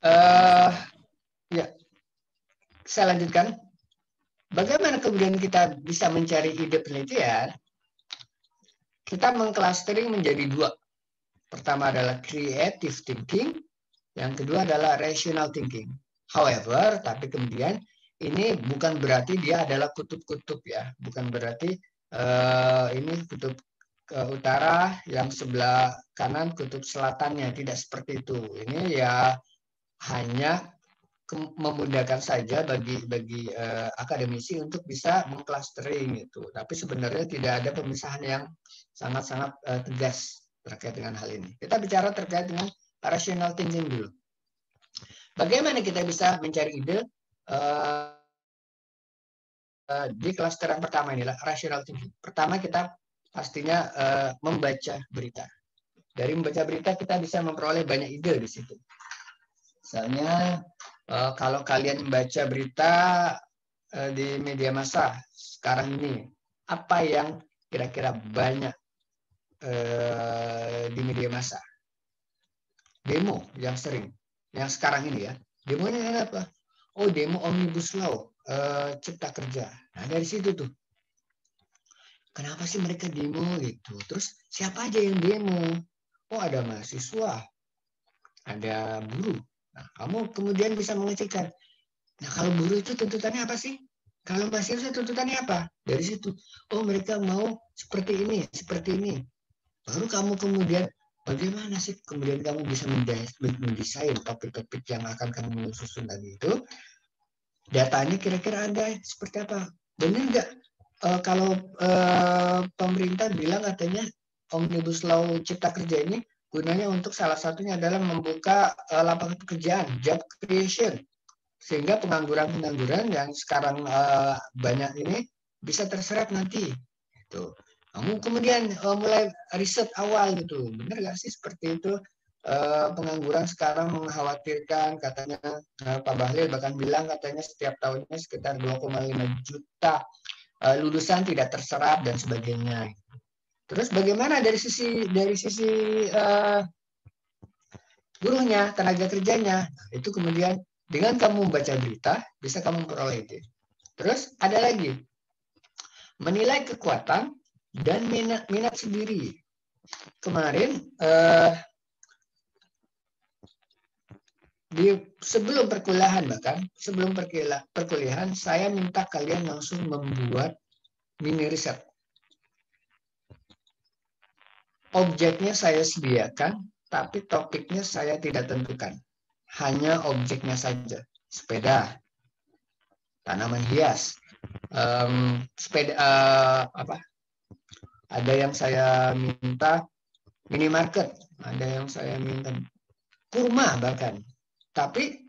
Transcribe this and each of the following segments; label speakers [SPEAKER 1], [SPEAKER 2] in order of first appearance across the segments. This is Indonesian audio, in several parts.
[SPEAKER 1] Eh, ya, saya lanjutkan. Bagaimana kemudian kita bisa mencari ide penelitian? Kita mengclustering menjadi dua. Pertama adalah creative thinking, yang kedua adalah rational thinking. However, tapi kemudian ini bukan berarti dia adalah kutub-kutub ya, bukan berarti ini kutub utara yang sebelah kanan kutub selatannya, tidak seperti itu. Ini ya hanya memudahkan saja bagi akademisi untuk bisa mengclustering itu. Tapi sebenarnya tidak ada pemisahan yang sangat-sangat tegas terkait dengan hal ini. Kita bicara terkait dengan rational thinking dulu. Bagaimana kita bisa mencari ide di cluster yang pertama inilah rational thinking. Pertama kita pastinya membaca berita. Dari membaca berita kita bisa memperoleh banyak ide di situ. Misalnya kalau kalian membaca berita di media massa sekarang ini, apa yang kira-kira banyak di media massa? Demo yang sering, yang sekarang ini ya. Demonya apa? Oh, demo Omnibus Law, Cipta Kerja. Nah, dari situ tuh. Kenapa sih mereka demo gitu? Terus siapa aja yang demo? Oh, ada mahasiswa, ada buruh. Nah, kamu kemudian bisa mengecekkan. Nah, kalau buruh itu tuntutannya apa sih? Kalau mahasiswa tuntutannya apa? Dari situ. Oh, mereka mau seperti ini, seperti ini. Baru kamu kemudian bagaimana sih kemudian kamu bisa mendesain topik-topik yang akan kamu susun tadi itu? Datanya kira-kira ada seperti apa? Benar nggak? Kalau pemerintah bilang katanya Omnibus Law Cipta Kerja ini gunanya untuk salah satunya adalah membuka lapangan pekerjaan, job creation, sehingga pengangguran-pengangguran yang sekarang banyak ini bisa terserap nanti. Itu. Kamu kemudian mulai riset awal gitu, benar nggak sih seperti itu? Pengangguran sekarang mengkhawatirkan, katanya Pak Bahlil bahkan bilang katanya setiap tahunnya sekitar 2,5 juta lulusan tidak terserap dan sebagainya. Terus bagaimana dari sisi buruhnya, tenaga kerjanya? Nah, itu kemudian dengan kamu membaca berita bisa kamu peroleh itu. Terus ada lagi menilai kekuatan dan minat sendiri. Kemarin sebelum perkuliahan bahkan sebelum perkuliahan saya minta kalian langsung membuat mini riset. Objeknya saya sediakan, tapi topiknya saya tidak tentukan. Hanya objeknya saja. Sepeda, tanaman hias, sepeda apa? Ada yang saya minta minimarket, ada yang saya minta kurma bahkan. Tapi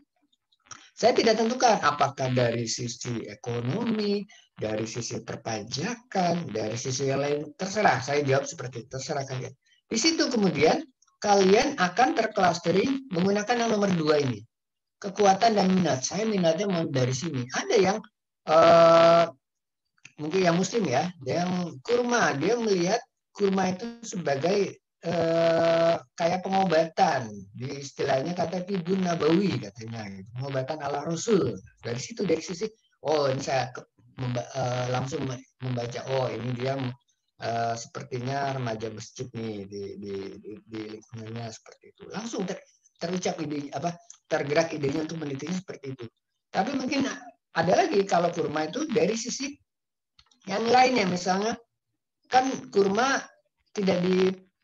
[SPEAKER 1] saya tidak tentukan apakah dari sisi ekonomi, dari sisi perpajakan, dari sisi yang lain, terserah. Saya jawab seperti itu, terserah kalian. Di situ kemudian kalian akan terclustering menggunakan yang nomor 2 ini. Kekuatan dan minat. Saya minatnya dari sini. Ada yang mungkin yang muslim ya, yang kurma. Dia melihat kurma itu sebagai kayak pengobatan, di istilahnya kata tibun nabawi katanya, pengobatan ala Rasul. Dari situ dari sisi ini saya langsung membaca ini dia sepertinya remaja masjid nih di lingkungannya seperti itu. Langsung terucap ide tergerak idenya untuk menelitinya seperti itu. Tapi mungkin ada lagi kalau kurma itu dari sisi yang lainnya, misalnya kan kurma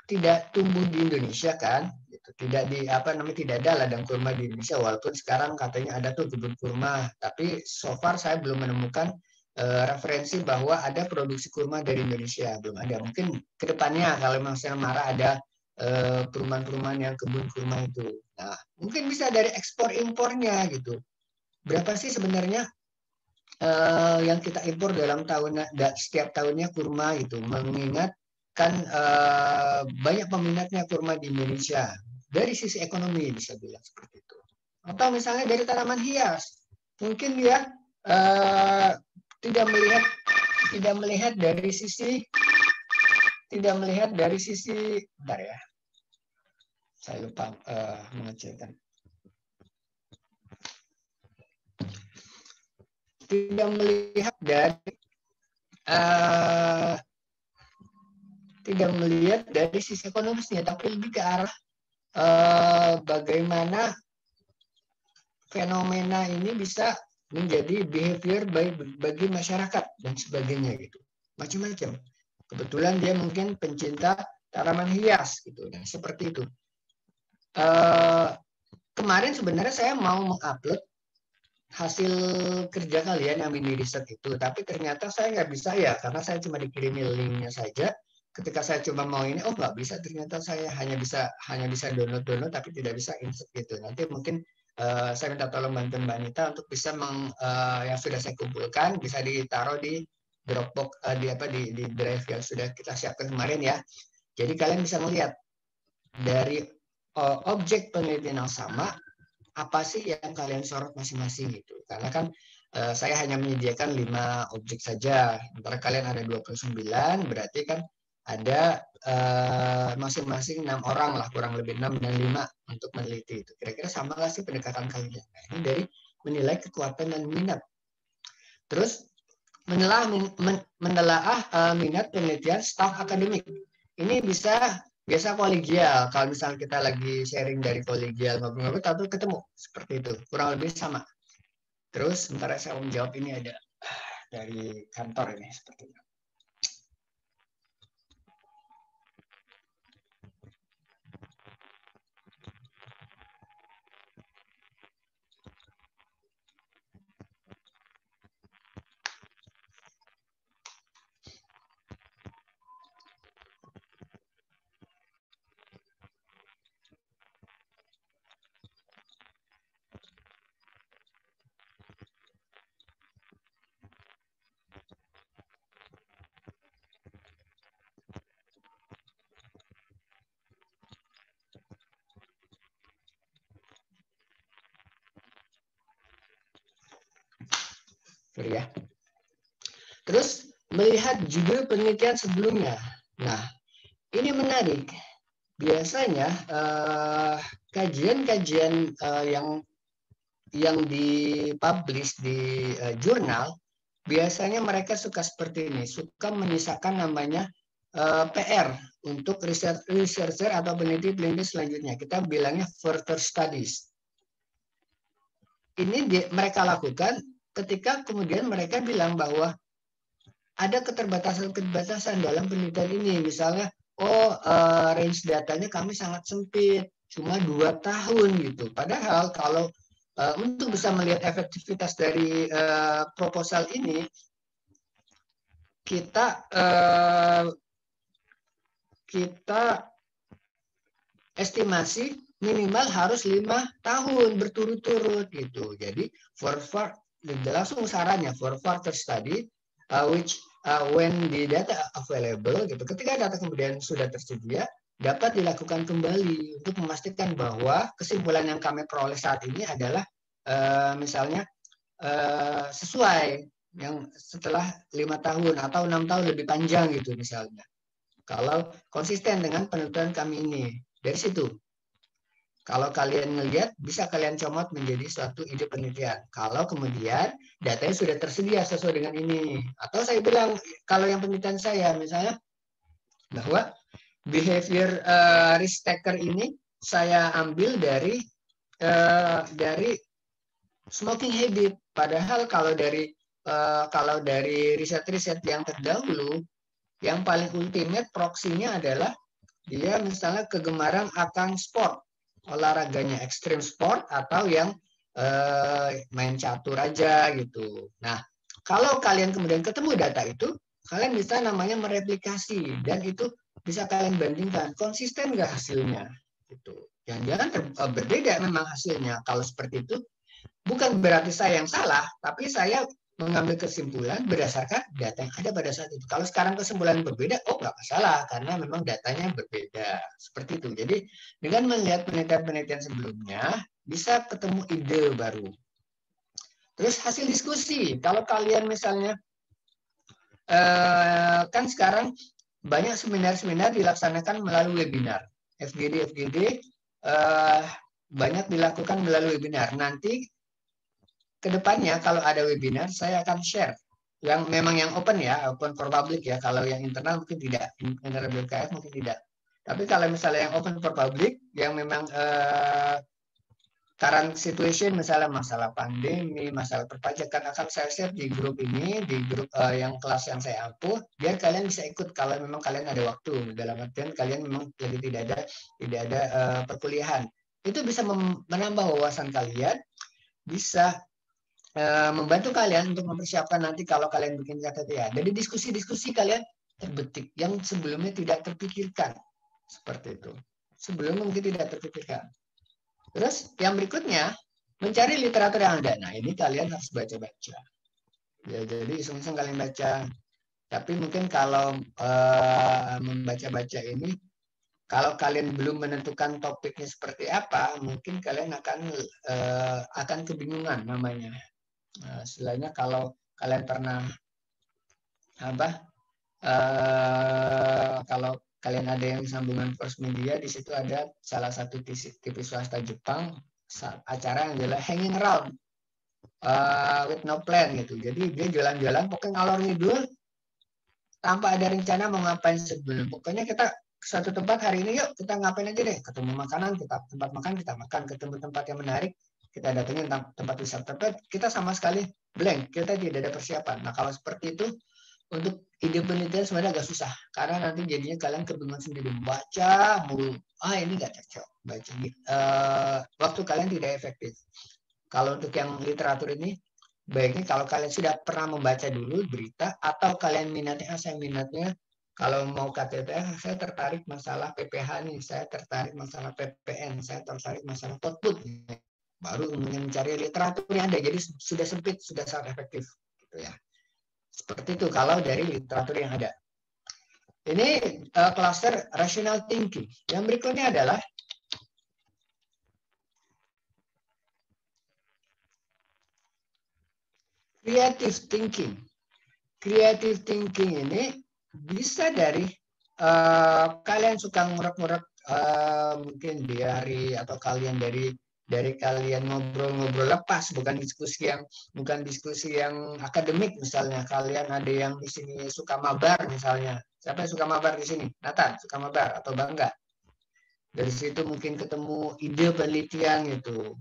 [SPEAKER 1] tidak tumbuh di Indonesia kan, gitu. Tidak ada ladang kurma di Indonesia, walaupun sekarang katanya ada tuh kebun kurma, tapi so far saya belum menemukan referensi bahwa ada produksi kurma dari Indonesia, belum ada. Mungkin kedepannya kalau memang saya marah ada perumahan-perumahan yang kebun kurma itu, nah mungkin bisa dari ekspor impornya gitu. Berapa sih sebenarnya yang kita impor dalam setiap tahunnya kurma itu, mengingat kan banyak peminatnya kurma di Indonesia. Dari sisi ekonomi bisa bilang seperti itu. Atau misalnya dari tanaman hias, mungkin dia tidak melihat dari sisi bentar ya, saya lupa mengecilkan. tidak melihat dari sisi ekonomisnya, tapi lebih ke arah bagaimana fenomena ini bisa menjadi behavior bagi masyarakat dan sebagainya gitu, macam-macam. Kebetulan dia mungkin pencinta tanaman hias gitu, dan seperti itu. Kemarin sebenarnya saya mau mengupload hasil kerja kalian yang mini riset itu, tapi ternyata saya nggak bisa ya, karena saya cuma dikirimi linknya saja. Ketika saya coba mau ini, oh nggak bisa, ternyata saya hanya bisa download tapi tidak bisa insert gitu. Nanti mungkin saya minta tolong bantuan Mbak Anita untuk bisa yang sudah saya kumpulkan bisa ditaruh di Dropbox di drive yang sudah kita siapkan kemarin ya. Jadi kalian bisa melihat dari objek penelitian yang sama, apa sih yang kalian sorot masing-masing gitu. Karena kan saya hanya menyediakan 5 objek saja. Sementara kalian ada 29, berarti kan ada masing-masing 6 orang lah, kurang lebih 6 dan 5 untuk meneliti itu. Kira-kira sama nggak sih pendekatan kalian? Nah, ini dari menilai kekuatan dan minat. Terus menelaah minat penelitian staf akademik. Ini biasa kolegial. Kalau misalnya kita lagi sharing dari kolegial ngobrol-ngobrol, tapi ketemu seperti itu, kurang lebih sama. Terus sementara saya menjawab ini ada dari kantor ini seperti itu. Ya. Terus melihat judul penelitian sebelumnya. Nah, ini menarik. Biasanya kajian-kajian yang dipublish di jurnal, biasanya mereka suka seperti ini, suka menyisakan namanya PR untuk researcher atau peneliti selanjutnya. Kita bilangnya further studies. Ini mereka lakukan ketika kemudian mereka bilang bahwa ada keterbatasan dalam penelitian ini. Misalnya, range datanya kami sangat sempit, cuma 2 tahun gitu. Padahal kalau untuk bisa melihat efektivitas dari proposal ini, kita estimasi minimal harus 5 tahun berturut-turut gitu. Jadi langsung sarannya for further study which when the data available gitu. Ketika data kemudian sudah tersedia, dapat dilakukan kembali untuk memastikan bahwa kesimpulan yang kami peroleh saat ini adalah misalnya sesuai yang setelah 5 tahun atau 6 tahun lebih panjang gitu misalnya. Kalau konsisten dengan penelitian kami ini. Dari situ, kalau kalian melihat, bisa kalian comot menjadi suatu ide penelitian. Kalau kemudian datanya sudah tersedia sesuai dengan ini. Atau saya bilang, kalau yang penelitian saya, misalnya, bahwa behavior risk taker ini saya ambil dari smoking habit. Padahal kalau dari riset-riset yang terdahulu, yang paling ultimate proksinya adalah dia misalnya kegemaran akan sport, olahraganya ekstrim sport atau yang main catur aja gitu. Nah, kalau kalian kemudian ketemu data itu, kalian bisa namanya mereplikasi dan itu bisa kalian bandingkan konsisten nggak hasilnya gitu. Jangan-jangan berbeda memang hasilnya. Kalau seperti itu, bukan berarti saya yang salah, tapi saya mengambil kesimpulan berdasarkan data yang ada pada saat itu. Kalau sekarang kesimpulan berbeda, nggak masalah, karena memang datanya berbeda. Seperti itu. Jadi, dengan melihat penelitian-penelitian sebelumnya, bisa ketemu ide baru. Terus hasil diskusi. Kalau kalian misalnya, kan sekarang banyak seminar-seminar dilaksanakan melalui webinar. FGD banyak dilakukan melalui webinar. Nanti kedepannya kalau ada webinar saya akan share yang memang yang open ya, open for public ya. Kalau yang internal mungkin tidak, internal BKF mungkin tidak. Tapi kalau misalnya yang open for public, yang memang current situation, misalnya masalah pandemi, masalah perpajakan, akan saya share di grup ini, di grup yang kelas yang saya ampuh, biar kalian bisa ikut kalau memang kalian ada waktu. Dalam artian kalian memang lagi tidak ada perkuliahan. Itu bisa menambah wawasan kalian, bisa membantu kalian untuk mempersiapkan nanti kalau kalian bikin KTTA. Jadi diskusi-diskusi kalian terbetik yang sebelumnya tidak terpikirkan. Seperti itu. Sebelumnya mungkin tidak terpikirkan. Terus yang berikutnya, mencari literatur yang ada. Nah, ini kalian harus baca-baca. Ya, jadi iseng-iseng kalian baca. Tapi mungkin kalau membaca-baca ini, kalau kalian belum menentukan topiknya seperti apa, mungkin kalian akan kebingungan namanya. Nah, istilahnya kalau kalian pernah kalau kalian ada yang sambungan cross media, di situ ada salah satu TV swasta Jepang, acara yang adalah hanging around with no plan gitu. Jadi dia jalan-jalan pokoknya ngalor ngidul tanpa ada rencana mau ngapain sebelum. Pokoknya kita satu tempat hari ini, yuk kita ngapain aja deh. Ketemu makanan, kita tempat makan, kita makan. Ketemu tempat yang menarik, kita datengin tempat wisata. Tapi kita sama sekali blank, kita tidak ada persiapan. Nah kalau seperti itu, untuk ide penelitian sebenarnya agak susah karena nanti jadinya kalian kebingungan sendiri baca mulu, ini nggak cocok baca, waktu kalian tidak efektif. Kalau untuk yang literatur ini baiknya kalau kalian sudah pernah membaca dulu berita atau kalian minatnya saya minatnya kalau mau KTTA saya tertarik masalah PPH nih, saya tertarik masalah PPN, saya tertarik masalah output, baru mencari literatur yang ada, jadi sudah sempit, sudah sangat efektif gitu ya. Seperti itu kalau dari literatur yang ada. Ini cluster rational thinking. Yang berikutnya adalah creative thinking. Creative thinking ini bisa dari kalian suka ngurek-ngurek mungkin diary atau kalian dari kalian ngobrol-ngobrol lepas, bukan diskusi yang akademik. Misalnya kalian ada yang di sini suka mabar misalnya, siapa yang suka mabar di sini? Nathan suka mabar atau Bangga? Dari situ mungkin ketemu ide penelitian gitu.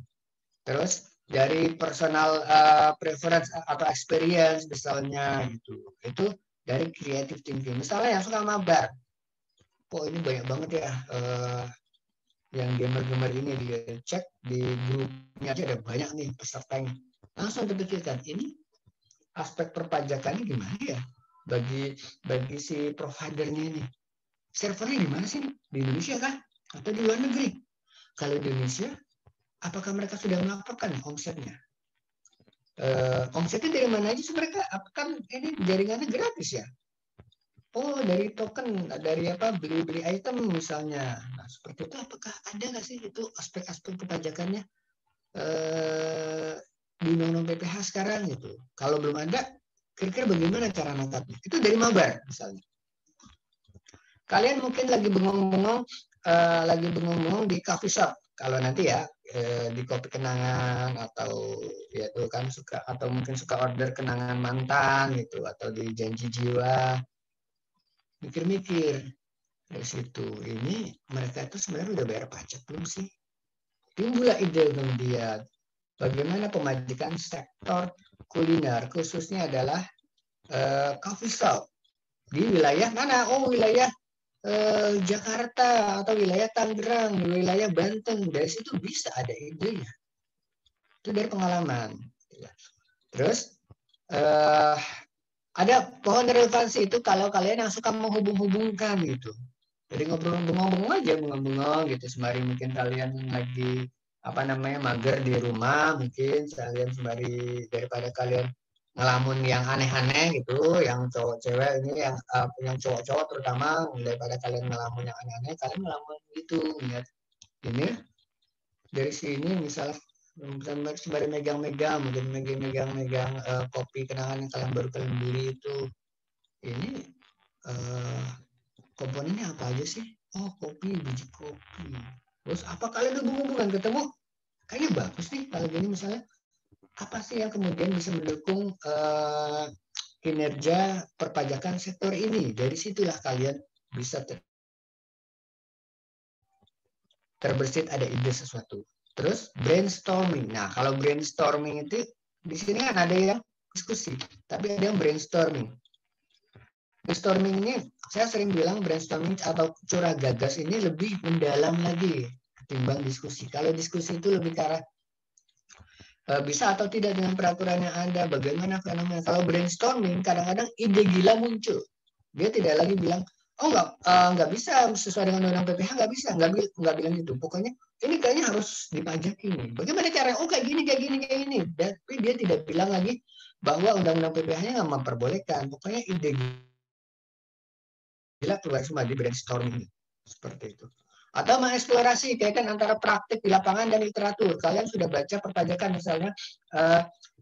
[SPEAKER 1] Terus dari personal preference atau experience misalnya gitu. Itu dari creative thinking. Misalnya yang suka mabar, kok ini banyak banget ya yang gamer-gamer ini, dia cek di grupnya aja ada banyak nih pesertanya. Langsung terpikirkan ini aspek perpajakannya gimana ya bagi si providernya ini. Servernya di mana sih? Di Indonesia kah? Atau di luar negeri? Kalau di Indonesia, apakah mereka sudah melaporkan omsetnya? Omsetnya dari mana aja sih mereka? Kan ini jaringannya gratis ya? Oh, dari token, dari apa beli item misalnya. Nah, seperti itu apakah ada nggak sih itu aspek-aspek perpajakannya di undang-undang PPH sekarang gitu? Kalau belum ada, kira-kira bagaimana cara nangkapnya? Itu dari mabar misalnya. Kalian mungkin lagi bengong-bengong di coffee shop. Kalau nanti ya di kopi kenangan atau ya tuh kan suka atau mungkin suka order kenangan mantan gitu atau di janji jiwa, mikir-mikir dari situ ini mereka itu sebenarnya udah bayar pajak belum sih? Timbullah ide kemudian bagaimana pemajikan sektor kuliner khususnya adalah coffee shop di wilayah mana? Oh, wilayah Jakarta atau wilayah Tangerang, wilayah Banten. Dari situ bisa ada idenya. Itu dari pengalaman. Terus ada pohon relevansi itu kalau kalian yang suka menghubung-hubungkan gitu. Jadi ngobrol-ngobrol aja, bengong-bengong gitu. Sembari mungkin kalian lagi mager di rumah, mungkin kalian sembari daripada kalian ngelamun yang aneh-aneh gitu, yang cowok cewek ini yang cowok-cowok terutama, daripada kalian ngelamun yang aneh-aneh, kalian ngelamun gitu ya. Ini dari sini misalnya sembari megang-megang, mungkin megang-megang kopi kenangan yang baru kalian beli itu. Ini komponennya apa aja sih? Oh, kopi, biji kopi. Terus apa kalian udah hubungan ketemu? Kayaknya bagus nih kalau gini misalnya. apa sih yang kemudian bisa mendukung kinerja perpajakan sektor ini. Dari situlah kalian bisa terbersit ada ide sesuatu. Terus brainstorming. Nah, kalau brainstorming itu di sini kan ada yang diskusi, tapi ada yang brainstorming. Brainstorming ini saya sering bilang brainstorming atau curah gagas ini lebih mendalam lagi ketimbang diskusi. Kalau diskusi itu lebih ke arah bisa atau tidak dengan peraturan yang ada, bagaimana fenomena. Kalau brainstorming kadang-kadang ide gila muncul. Dia tidak lagi bilang, oh nggak bisa sesuai dengan undang-undang PPH, nggak bisa, nggak bilang gitu. Pokoknya ini kayaknya harus dipajaki nih. Bagaimana cara? Oh kayak gini. Tapi dia tidak bilang lagi bahwa undang-undang PPH-nya nggak memperbolehkan. Pokoknya ide gila keluar semua di brainstorming seperti itu. Atau mengeksplorasi kaitan antara praktik di lapangan dan literatur. Kalian sudah baca perpajakan misalnya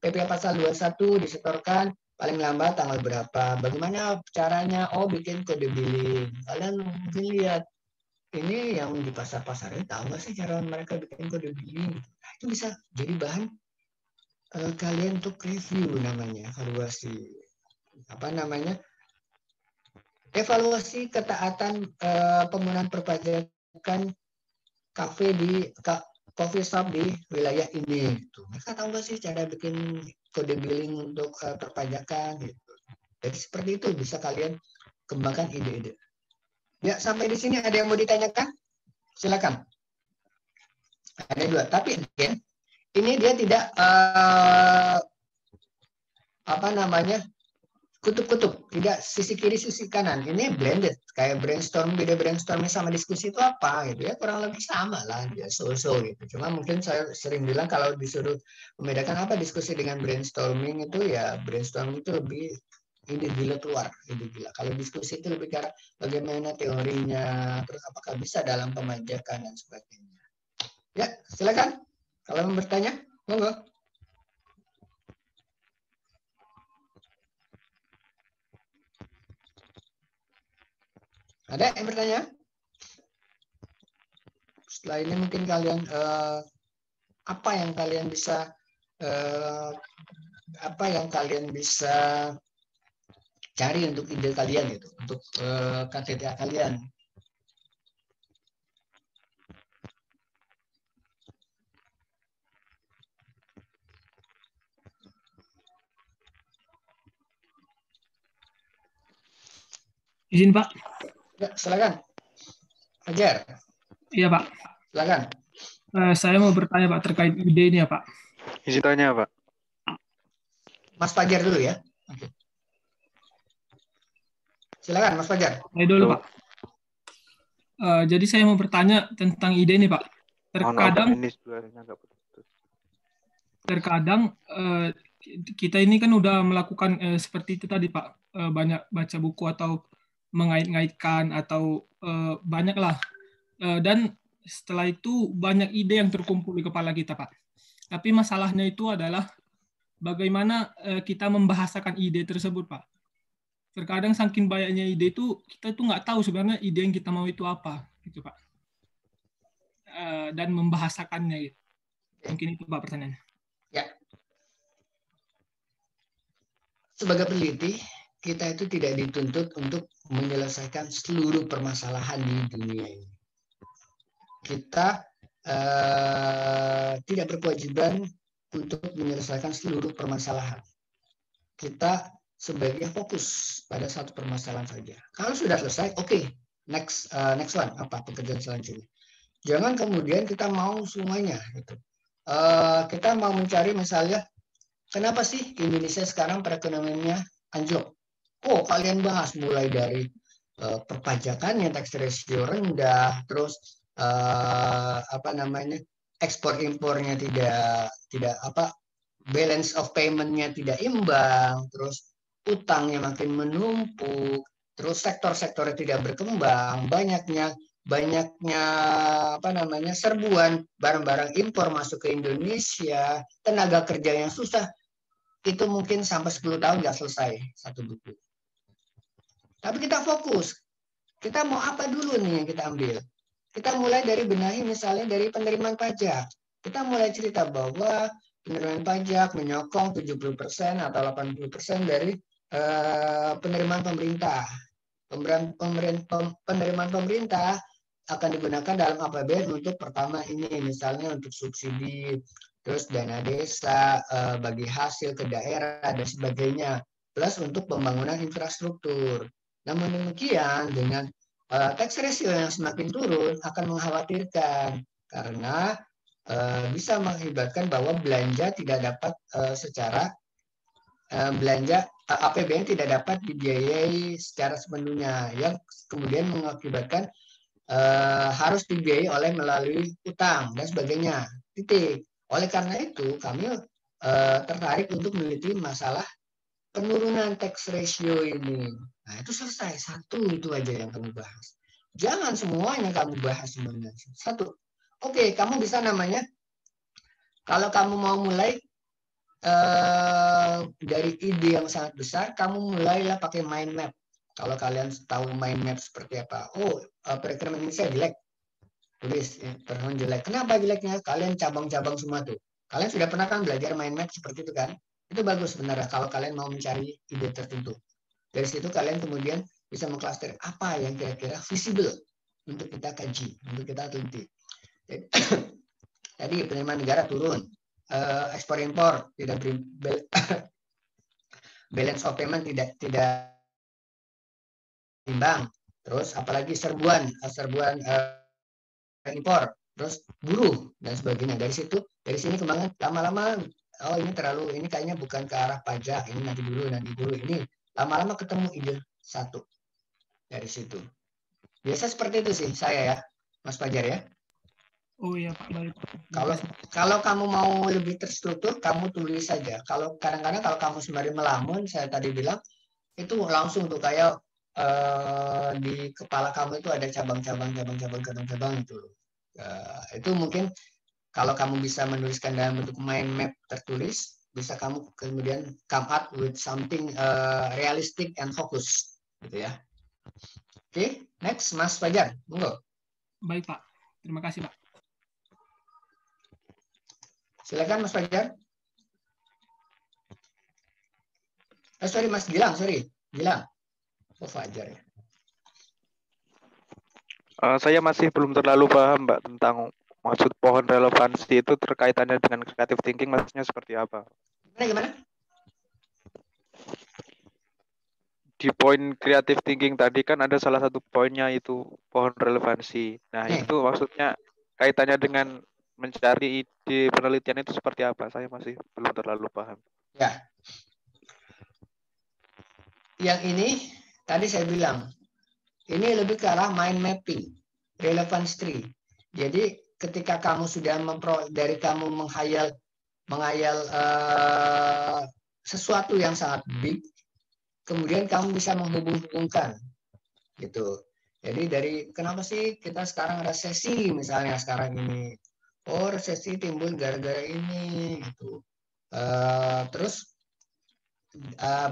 [SPEAKER 1] PPh pasal 21 disetorkan paling lambat tanggal berapa. Bagaimana caranya? Oh, bikin kode billing. Kalian mungkin lihat ini yang di pasar-pasarnya tahu nggak sih cara mereka bikin kode billing? Nah, itu bisa jadi bahan kalian untuk review namanya, evaluasi. Apa namanya? Evaluasi ketaatan penggunaan perpajakan kafe di coffee shop di wilayah ini. Gitu. Mereka tahu nggak sih cara bikin kode billing untuk perpajakan? Gitu. Jadi seperti itu bisa kalian kembangkan ide-ide. Ya sampai di sini ada yang mau ditanyakan? Silakan. Ada dua. Tapi again, ini dia tidak apa namanya kutub-kutub, tidak sisi kiri sisi kanan. Ini blended, kayak brainstorm, beda brainstorming sama diskusi itu apa gitu ya, kurang lebih sama lah dia so-so gitu. Cuma mungkin saya sering bilang kalau disuruh membedakan apa diskusi dengan brainstorming itu ya brainstorming itu lebih ide gila keluar, ide gila. Kalau diskusi itu lebih karena bagaimana teorinya, terus apakah bisa dalam pemajakan dan sebagainya. Ya, silakan. Kalau mau bertanya, monggo. Ada yang bertanya? Setelah ini mungkin kalian apa yang kalian bisa cari untuk ide kalian gitu, untuk KTTA kalian.
[SPEAKER 2] Izin Pak.
[SPEAKER 1] Ya, silakan. Ajar.
[SPEAKER 2] Iya Pak.
[SPEAKER 1] Silakan.
[SPEAKER 2] Saya mau bertanya Pak terkait ide ini ya Pak.
[SPEAKER 3] Izin tanya Pak.
[SPEAKER 1] Mas Fajar dulu ya. Oke. Silakan Mas Fajar.
[SPEAKER 2] Saya dulu Pak. Jadi saya mau bertanya tentang ide ini Pak. Terkadang kita ini kan udah melakukan seperti itu tadi Pak, banyak baca buku atau mengait-ngaitkan atau banyak lah. Dan setelah itu banyak ide yang terkumpul di kepala kita Pak. Tapi masalahnya itu adalah bagaimana kita membahasakan ide tersebut Pak. Terkadang saking banyaknya ide itu kita tuh nggak tahu sebenarnya ide yang kita mau itu apa gitu Pak. Dan membahasakannya gitu. Mungkin itu Pak pertanyaannya.
[SPEAKER 1] Ya. Sebagai peneliti, kita itu tidak dituntut untuk menyelesaikan seluruh permasalahan di dunia ini. Kita tidak berkewajiban untuk menyelesaikan seluruh permasalahan. Kita sebaiknya fokus pada satu permasalahan saja. Kalau sudah selesai, oke, next one, apa pekerjaan selanjutnya. Jangan kemudian kita mau semuanya. Gitu. Kita mau mencari misalnya, kenapa sih Indonesia sekarang perekonomiannya anjlok? Oh, kalian bahas mulai dari perpajakannya, tax ratio rendah, terus ekspor impornya tidak balance of payment-nya tidak imbang, terus utangnya makin menumpuk, terus sektor-sektornya tidak berkembang, banyaknya serbuan barang-barang impor masuk ke Indonesia, tenaga kerja yang susah, itu mungkin sampai 10 tahun nggak selesai satu buku. Tapi kita fokus, kita mau apa dulu nih yang kita ambil. Kita mulai dari benahi misalnya dari penerimaan pajak. Kita mulai cerita bahwa penerimaan pajak menyokong 70% atau 80% dari penerimaan pemerintah. Penerimaan pemerintah akan digunakan dalam APBN untuk pertama ini, misalnya untuk subsidi, terus dana desa, bagi hasil ke daerah, dan sebagainya. Plus untuk pembangunan infrastruktur. Namun demikian, dengan tax ratio yang semakin turun akan mengkhawatirkan, karena bisa mengakibatkan bahwa belanja tidak dapat secara belanja APBN tidak dapat dibiayai secara sepenuhnya, yang kemudian mengakibatkan harus dibiayai oleh melalui utang dan sebagainya. Titik. Oleh karena itu kami tertarik untuk meneliti masalah penurunan tax ratio ini. Nah, itu selesai. Satu itu aja yang kamu bahas. Jangan semuanya kamu bahas sebenarnya. Satu. Oke, kamu bisa namanya, kalau kamu mau mulai dari ide yang sangat besar, kamu mulailah pakai mind map. Kalau kalian tahu mind map seperti apa, perekonomian Indonesia jelek, tulis perekonomian jelek. Kenapa jeleknya? Kalian cabang-cabang semua tuh. Kalian sudah pernah kan belajar mind map seperti itu kan? Itu bagus sebenarnya kalau kalian mau mencari ide tertentu. Dari situ kalian kemudian bisa mengklaster apa yang kira-kira visible untuk kita kaji, untuk kita teliti. Jadi penerimaan negara turun, ekspor impor tidak balance of payment tidak imbang, terus apalagi serbuan impor, terus buruh dan sebagainya. Dari sini kembangan lama-lama, oh ini kayaknya bukan ke arah pajak, ini nanti dulu ini lama-lama ketemu ide satu dari situ. Biasa seperti itu sih saya ya, Mas Fajar ya.
[SPEAKER 2] Oh iya Pak, baik.
[SPEAKER 1] Kalau kamu mau lebih terstruktur, kamu tulis saja. Kalau kadang-kadang kalau kamu sembari melamun, saya tadi bilang itu langsung tuh kayak di kepala kamu itu ada cabang-cabang itu. Itu mungkin kalau kamu bisa menuliskan dalam bentuk mind map tertulis, bisa kamu kemudian come up with something realistic and focus, gitu ya. Oke, next Mas Fajar, monggo.
[SPEAKER 2] Baik Pak, terima kasih Pak.
[SPEAKER 1] Silakan Mas Fajar. Sorry Mas Gilang, Gilang. Oh Fajar ya.
[SPEAKER 3] Saya masih belum terlalu paham Mbak tentang maksud pohon relevansi itu terkaitannya dengan creative thinking, maksudnya seperti apa?
[SPEAKER 1] Gimana?
[SPEAKER 3] Di poin creative thinking tadi kan ada salah satu poinnya itu pohon relevansi. Nah, itu maksudnya kaitannya dengan mencari ide penelitian itu seperti apa? Saya masih belum terlalu paham.
[SPEAKER 1] Ya. Yang ini tadi saya bilang, ini lebih ke arah mind mapping, relevance tree. Jadi ketika kamu sudah dari kamu menghayal sesuatu yang sangat big, kemudian kamu bisa menghubung-hubungkan, gitu. Jadi dari kenapa sih kita sekarang resesi misalnya sekarang ini? Oh resesi timbul gara-gara ini, gitu. Terus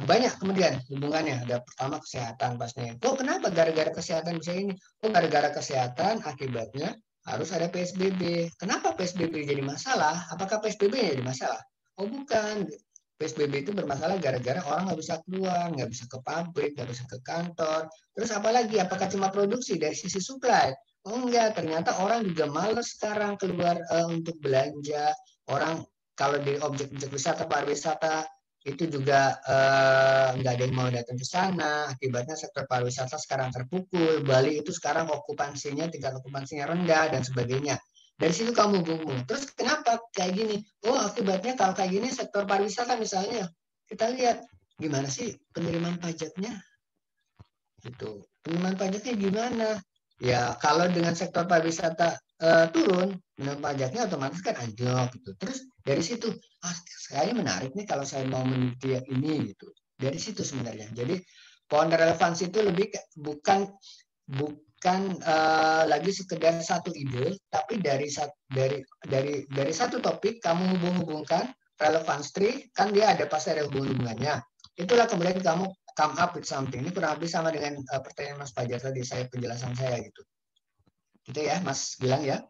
[SPEAKER 1] banyak kemudian hubungannya. Ada pertama kesehatan pastinya. Oh kenapa gara-gara kesehatan bisa ini? Oh gara-gara kesehatan akibatnya harus ada PSBB. Kenapa PSBB jadi masalah? Apakah PSBB jadi masalah? Oh bukan. PSBB itu bermasalah gara-gara orang nggak bisa keluar, nggak bisa ke pabrik, nggak bisa ke kantor. Terus apalagi? Apakah cuma produksi dari sisi supply? Oh enggak, ternyata orang juga males sekarang keluar untuk belanja. Orang kalau di objek-objek wisata, pariwisata, itu juga nggak ada yang mau datang ke sana. Akibatnya sektor pariwisata sekarang terpukul. Bali itu sekarang tingkat okupansinya rendah dan sebagainya. Dari situ kamu bingung. Terus kenapa kayak gini? Oh akibatnya kalau kayak gini sektor pariwisata misalnya, kita lihat gimana sih penerimaan pajaknya. Gitu. Penerimaan pajaknya gimana? Ya kalau dengan sektor pariwisata turun, penerimaan pajaknya otomatis kan anjlok gitu. Terus dari situ, kayaknya menarik nih kalau saya mau meneliti ini gitu. Dari situ sebenarnya. Jadi pohon relevansi itu lebih bukan lagi sekedar satu ide, tapi dari satu topik kamu hubung-hubungkan relevance tree, kan dia ada pasti ada hubungannya. Itulah kemudian kamu come up with something. Ini kurang lebih sama dengan pertanyaan Mas Fajar tadi, penjelasan saya gitu. Gitu ya, Mas Gilang ya.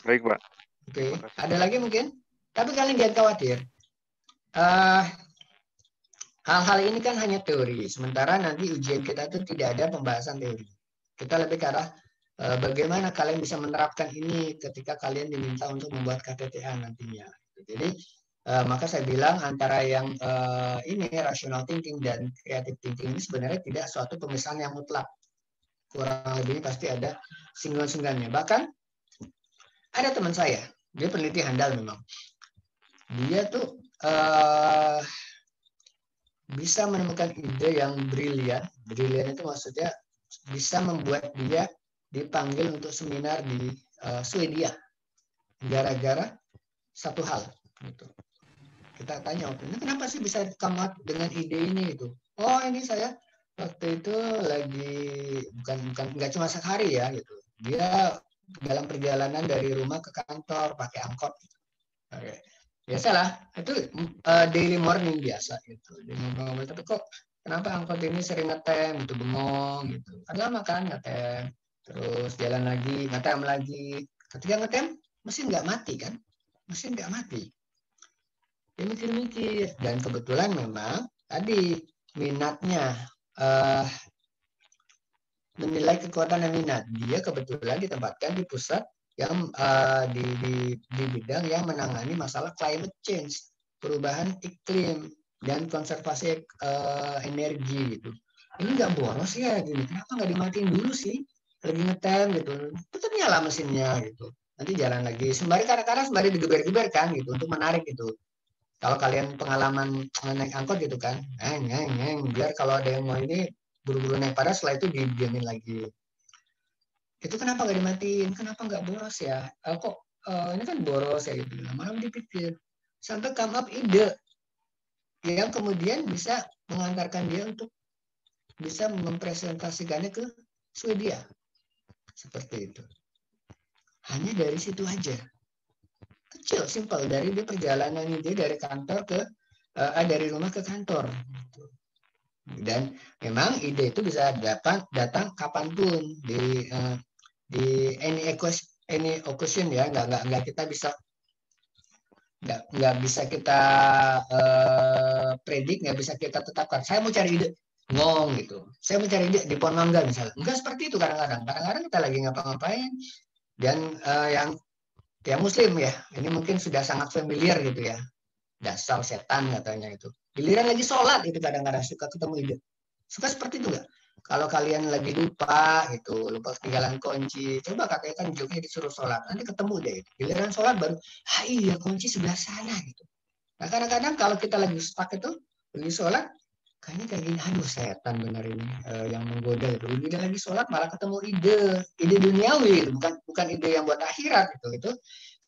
[SPEAKER 3] Baik, Pak.
[SPEAKER 1] Oke,
[SPEAKER 3] Terima kasih.
[SPEAKER 1] ada lagi mungkin? Tapi kalian jangan khawatir. Eh, Hal-hal ini kan hanya teori. Sementara nanti ujian kita itu tidak ada pembahasan teori. Kita lebih ke arah bagaimana kalian bisa menerapkan ini ketika kalian diminta untuk membuat KTTA nantinya. Jadi maka saya bilang antara yang ini rational thinking dan creative thinking ini sebenarnya tidak suatu pemisahan yang mutlak. Kurang lebih pasti ada singgungan-singgungannya. Bahkan ada teman saya, dia peneliti handal memang. Dia tuh bisa menemukan ide yang brilian. Brilian itu maksudnya bisa membuat dia dipanggil untuk seminar di Swedia. Gara-gara satu hal. Gitu. Kita tanya, ini kenapa sih bisa come up dengan ide ini? Gitu. Oh, ini saya waktu itu lagi bukan nggak cuma sekali ya gitu. Dia dalam perjalanan dari rumah ke kantor pakai angkot. Gitu. Oke. Biasalah, itu daily morning biasa gitu. Tapi kok kenapa angkot ini sering ngetem gitu, bengong gitu. Kan lama kan ngetem. Terus jalan lagi, ngetem lagi. Ketika ngetem, mesin nggak mati kan? Mesin nggak mati. Dia mikir-mikir. Dan kebetulan memang tadi minatnya menilai kekuatan dan minat. Dia kebetulan ditempatkan di pusat yang di bidang yang menangani masalah climate change, perubahan iklim dan konservasi energi gitu. Ini nggak boros ya gini. Kenapa nggak dimatiin dulu sih? Lagi ngetem gitu. Tetap nyala mesinnya gitu. Nanti jalan lagi. Sembari kadang-kadang sembari digeber-geber kan gitu untuk menarik gitu. Kalau kalian pengalaman naik angkot gitu kan, biar kalau ada yang mau ini buru-buru naik, pada setelah itu didiamin lagi. Itu kenapa nggak dimatiin? Kenapa nggak boros ya? Kok ini kan boros ya gitu. Malam dipikir sampai come up ide yang kemudian bisa mengantarkan dia untuk bisa mempresentasikannya ke Swedia. Seperti itu. Hanya dari situ aja. Kecil, simpel, dari dia perjalanan dia dari kantor ke dari rumah ke kantor. Dan memang ide itu bisa datang kapanpun di any occasion ya, nggak kita bisa nggak bisa kita predik, nggak bisa kita tetapkan. Saya mau cari ide ngomong gitu. Saya mau cari ide di pohon mangga misalnya. Enggak seperti itu kadang-kadang. Kadang-kadang kita lagi ngapa-ngapain dan yang Muslim ya, ini mungkin sudah sangat familiar gitu ya. Dasar setan katanya itu. Giliran lagi sholat itu kadang-kadang suka ketemu ide. Suka seperti itu nggak? Kalau kalian lagi lupa gitu, lupa ketinggalan kunci, coba kakekkan juga disuruh sholat, nanti ketemu deh. Giliran sholat baru, iya kunci sebelah sana gitu. Nah kadang-kadang kalau kita lagi stuck itu, lagi sholat, kayaknya kayak gini, aduh setan benar ini yang menggoda itu. Udah lagi sholat malah ketemu ide duniawi, bukan ide yang buat akhirat gitu. Itu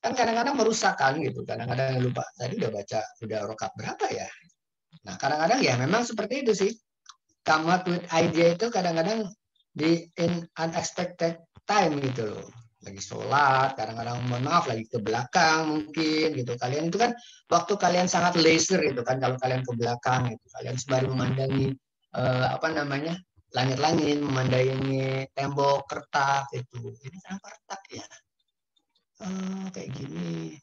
[SPEAKER 1] kan kadang-kadang merusak kan gitu. Kadang-kadang lupa tadi udah rokat berapa ya. Nah kadang-kadang ya memang seperti itu sih. Come up with idea itu kadang-kadang di in unexpected time gitu loh. Lagi sholat, kadang-kadang mohon maaf lagi ke belakang mungkin gitu. Kalian itu kan waktu kalian sangat leisure gitu kan kalau kalian ke belakang gitu. Kalian sembari memandangi langit-langit, memandangi tembok retak itu. Ini kenapa retak ya? Kayak gini.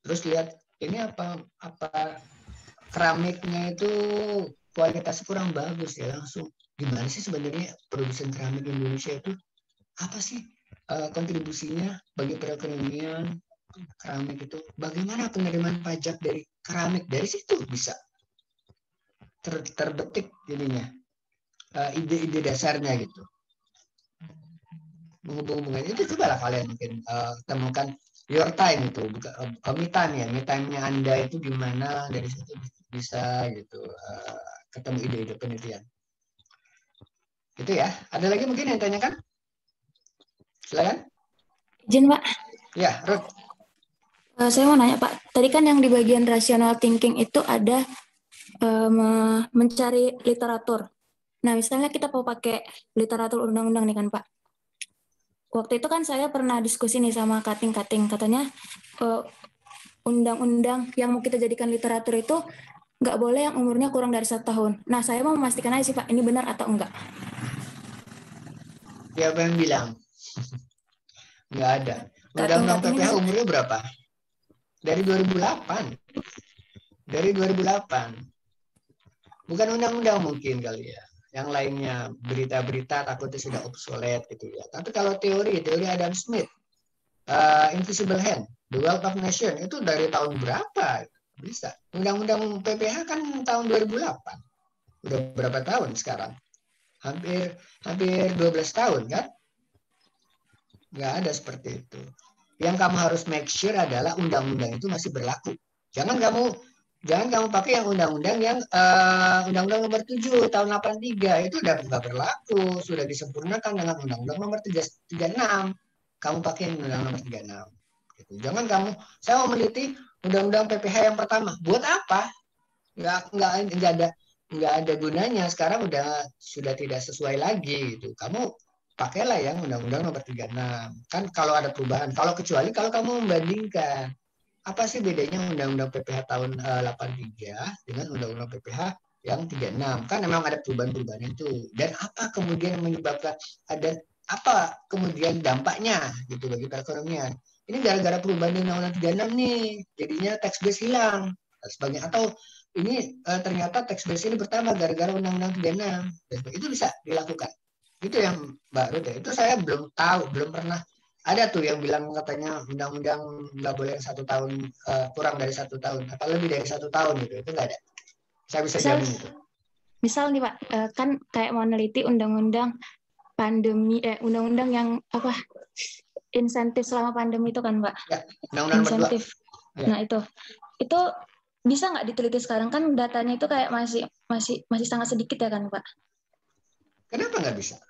[SPEAKER 1] Terus lihat ini apa keramiknya itu kualitasnya kurang bagus ya, langsung gimana sih sebenarnya produsen keramik Indonesia itu apa sih kontribusinya bagi perekonomian keramik itu, bagaimana penerimaan pajak dari keramik, dari situ bisa terbetik jadinya ide-ide dasarnya gitu. Menghubung-hubungkan itu cobalah kalian mungkin temukan your time itu, me time ya, me time-nya Anda itu gimana, dari situ bisa gitu ketemu ide-ide penelitian. Gitu ya. Ada lagi mungkin yang tanyakan? Silakan.
[SPEAKER 4] Izin, Pak.
[SPEAKER 1] Ya, Ruth.
[SPEAKER 4] Saya mau nanya, Pak. Tadi kan yang di bagian rational thinking itu ada mencari literatur. Nah, misalnya kita mau pakai literatur undang-undang nih kan, Pak. Waktu itu kan saya pernah diskusi nih sama Kating-Kating. Katanya undang-undang yang mau kita jadikan literatur itu nggak boleh yang umurnya kurang dari 1 tahun. Nah, saya mau memastikan aja sih, Pak, ini benar atau enggak.
[SPEAKER 1] Siapa yang bilang? Nggak ada. Undang-undang
[SPEAKER 4] Kating-kating
[SPEAKER 1] PPH
[SPEAKER 4] ini
[SPEAKER 1] umurnya berapa? Dari 2008. Dari 2008. Bukan undang-undang mungkin kali ya. Yang lainnya berita-berita takutnya sudah obsolete gitu ya. Tapi kalau teori Adam Smith, Invisible Hand, The Wealth of Nation itu dari tahun berapa? Bisa. Undang-undang PPH kan tahun 2008. Udah berapa tahun sekarang? Hampir 12 tahun kan? Nggak ada seperti itu. Yang kamu harus make sure adalah undang-undang itu masih berlaku. Jangan kamu pakai yang undang-undang yang undang-undang nomor 7 tahun 83 itu udah nggak berlaku, sudah disempurnakan dengan undang-undang nomor 36. Kamu pakai undang-undang nomor 36. Gitu. Jangan saya mau meneliti undang-undang PPH yang pertama. Buat apa? Nggak ada gunanya. Sekarang sudah tidak sesuai lagi gitu. Kamu pakailah yang undang-undang nomor 36. Kan kalau ada perubahan, kecuali kalau kamu membandingkan apa sih bedanya undang-undang PPH tahun 83 dengan undang-undang PPH yang 36. Kan memang ada perubahan-perubahan itu. Dan apa kemudian menyebabkan apa kemudian dampaknya gitu bagi perekonomian. Ini gara-gara perubahan undang-undang 36 nih, jadinya tax base hilang. Sebagainya atau ini ternyata tax base ini bertambah gara-gara undang-undang 36. Itu bisa dilakukan. Itu yang Mbak Ruth ya. Itu saya belum tahu, belum pernah ada tuh yang bilang katanya undang-undang nggak boleh 1 tahun kurang dari 1 tahun atau lebih dari 1 tahun gitu. Itu nggak ada. Saya bisa jamin itu.
[SPEAKER 4] Misal nih Pak, kan kayak mau neliti undang-undang pandemi, undang-undang yang apa insentif selama pandemi itu kan Pak?
[SPEAKER 1] Ya, undang-undang
[SPEAKER 4] insentif.
[SPEAKER 1] Ya.
[SPEAKER 4] Nah itu bisa nggak diteliti sekarang, kan datanya itu kayak masih sangat sedikit ya kan Pak?
[SPEAKER 1] Kenapa nggak bisa?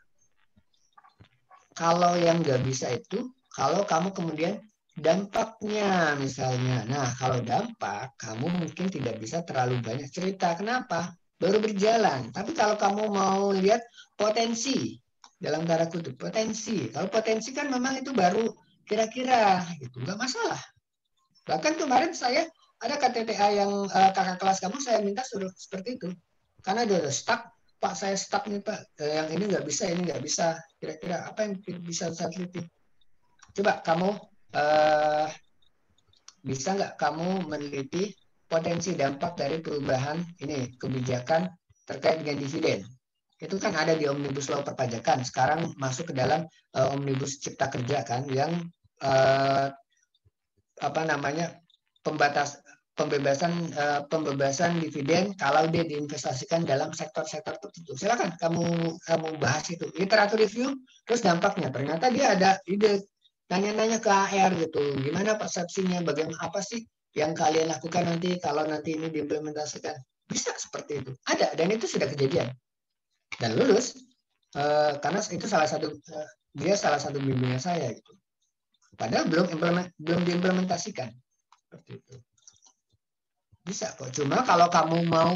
[SPEAKER 1] Kalau yang nggak bisa itu, kalau kamu kemudian dampaknya misalnya. Nah, kalau dampak, kamu mungkin tidak bisa terlalu banyak cerita. Kenapa? Baru berjalan. Tapi kalau kamu mau lihat potensi, dalam tanda kutip, potensi. Kalau potensi kan memang itu baru kira-kira, gitu. Nggak masalah. Bahkan kemarin saya ada KTTA yang kakak kelas kamu, saya minta suruh seperti itu. Karena dia udah stuck. Pak, saya stuck nih Pak, yang ini nggak bisa, ini nggak bisa. Kira-kira apa yang bisa saya teliti? Coba kamu bisa nggak kamu meneliti potensi dampak dari perubahan ini kebijakan terkait dengan dividen? Itu kan ada di Omnibus Law perpajakan. Sekarang masuk ke dalam Omnibus Cipta Kerja kan, yang pembebasan dividen kalau dia diinvestasikan dalam sektor-sektor tertentu. Silakan kamu bahas itu. Literatur review, terus dampaknya. Ternyata dia ada ide nanya-nanya ke AR gitu. Gimana persepsinya? Bagaimana apa sih yang kalian lakukan nanti kalau nanti ini diimplementasikan? Bisa seperti itu. Ada dan itu sudah kejadian. Dan lulus karena itu salah satu bimbingan saya gitu. Padahal belum diimplementasikan. Seperti itu. Bisa kok. Cuma kalau kamu mau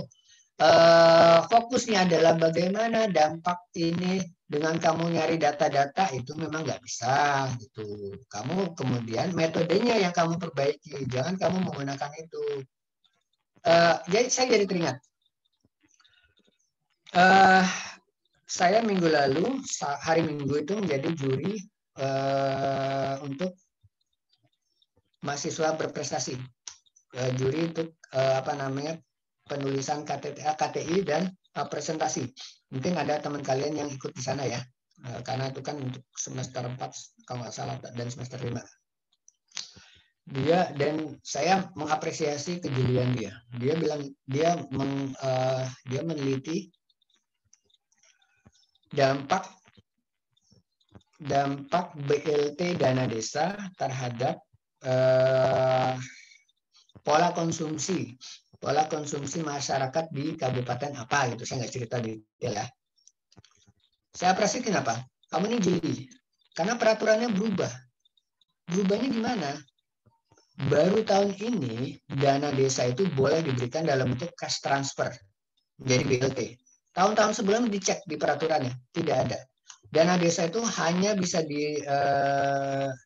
[SPEAKER 1] fokusnya adalah bagaimana dampak ini dengan kamu nyari data-data, itu memang nggak bisa gitu. Kamu kemudian metodenya yang kamu perbaiki. Jangan kamu menggunakan itu. Jadi saya jadi teringat. Saya minggu lalu hari Minggu itu menjadi juri untuk mahasiswa berprestasi. Juri untuk penulisan KTI dan presentasi. Mungkin ada teman kalian yang ikut di sana ya, karena itu kan untuk semester 4 kalau nggak salah dan semester 5. Dan saya mengapresiasi kejelian dia. Dia bilang dia meneliti dampak BLT dana desa terhadap pola konsumsi masyarakat di kabupaten apa gitu. Saya nggak cerita detail ya. Saya apresiasi kenapa? Kamu ini jeli. Karena peraturannya berubah. Berubahnya gimana? Baru tahun ini dana desa itu boleh diberikan dalam bentuk cash transfer menjadi BLT. Tahun-tahun sebelum dicek di peraturannya tidak ada. Dana desa itu hanya bisa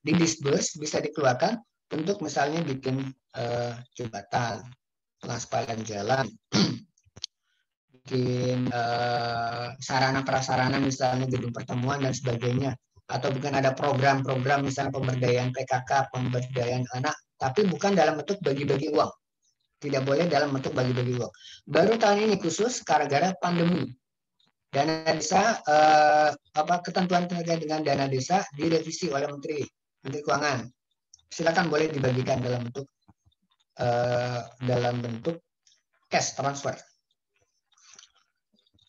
[SPEAKER 1] di-disburse, bisa dikeluarkan untuk misalnya bikin jembatan, pengaspalan jalan, bikin sarana prasarana misalnya gedung pertemuan dan sebagainya. atau bukan ada program-program misalnya pemberdayaan PKK, pemberdayaan anak, tapi bukan dalam bentuk bagi-bagi uang. Tidak boleh dalam bentuk bagi-bagi uang. Baru tahun ini khusus gara-gara pandemi. Dana desa, ketentuan terkait dengan dana desa direvisi oleh Menteri Keuangan. Silakan boleh dibagikan dalam bentuk cash transfer.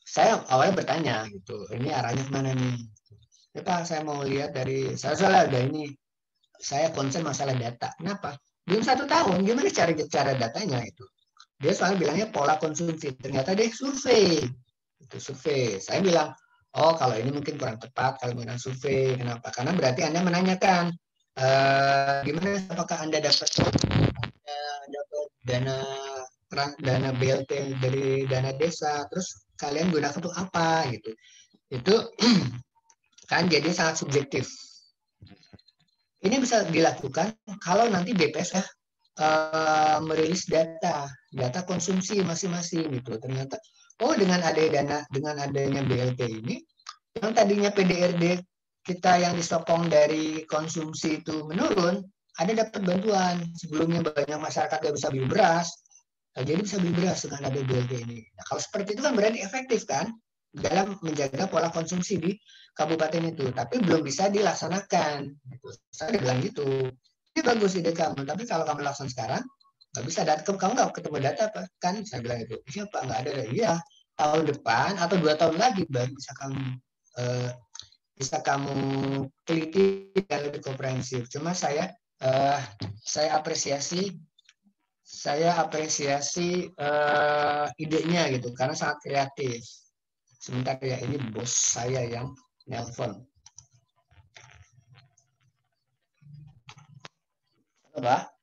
[SPEAKER 1] Saya awalnya bertanya gitu, ini arahnya kemana nih? Ya Pak, saya mau lihat dari saya ada ini, saya concern masalah data. Kenapa? Belum 1 tahun, gimana cara datanya itu? Dia soalnya bilangnya pola konsumsi, ternyata dia survei. Itu survei. Saya bilang, oh kalau ini mungkin kurang tepat kalau menggunakan survei. Kenapa? Karena berarti Anda menanyakan, gimana apakah Anda dapat dana BLT dari dana desa, terus kalian gunakan untuk apa gitu. Itu kan jadi sangat subjektif. Ini bisa dilakukan kalau nanti BPS merilis data konsumsi masing-masing gitu. Ternyata dengan adanya BLT ini yang tadinya PDRD kita yang disokong dari konsumsi itu menurun, ada dapat bantuan. Sebelumnya banyak masyarakat yang bisa beli beras, jadi bisa beli beras dengan ada BLT ini. Nah, kalau seperti itu kan berarti efektif kan dalam menjaga pola konsumsi di kabupaten itu, tapi belum bisa dilaksanakan. Saya bilang gitu. Ini bagus ide kamu, tapi kalau kamu laksanakan sekarang, nggak bisa data, kamu nggak ketemu data apa kan? Saya bilang itu. Iya Pak, nggak ada. Iya, tahun depan atau 2 tahun lagi baru bisa kamu teliti dan lebih komprehensif. Cuma saya apresiasi idenya gitu karena sangat kreatif. Sebentar ya, ini bos saya yang nelpon. Apa?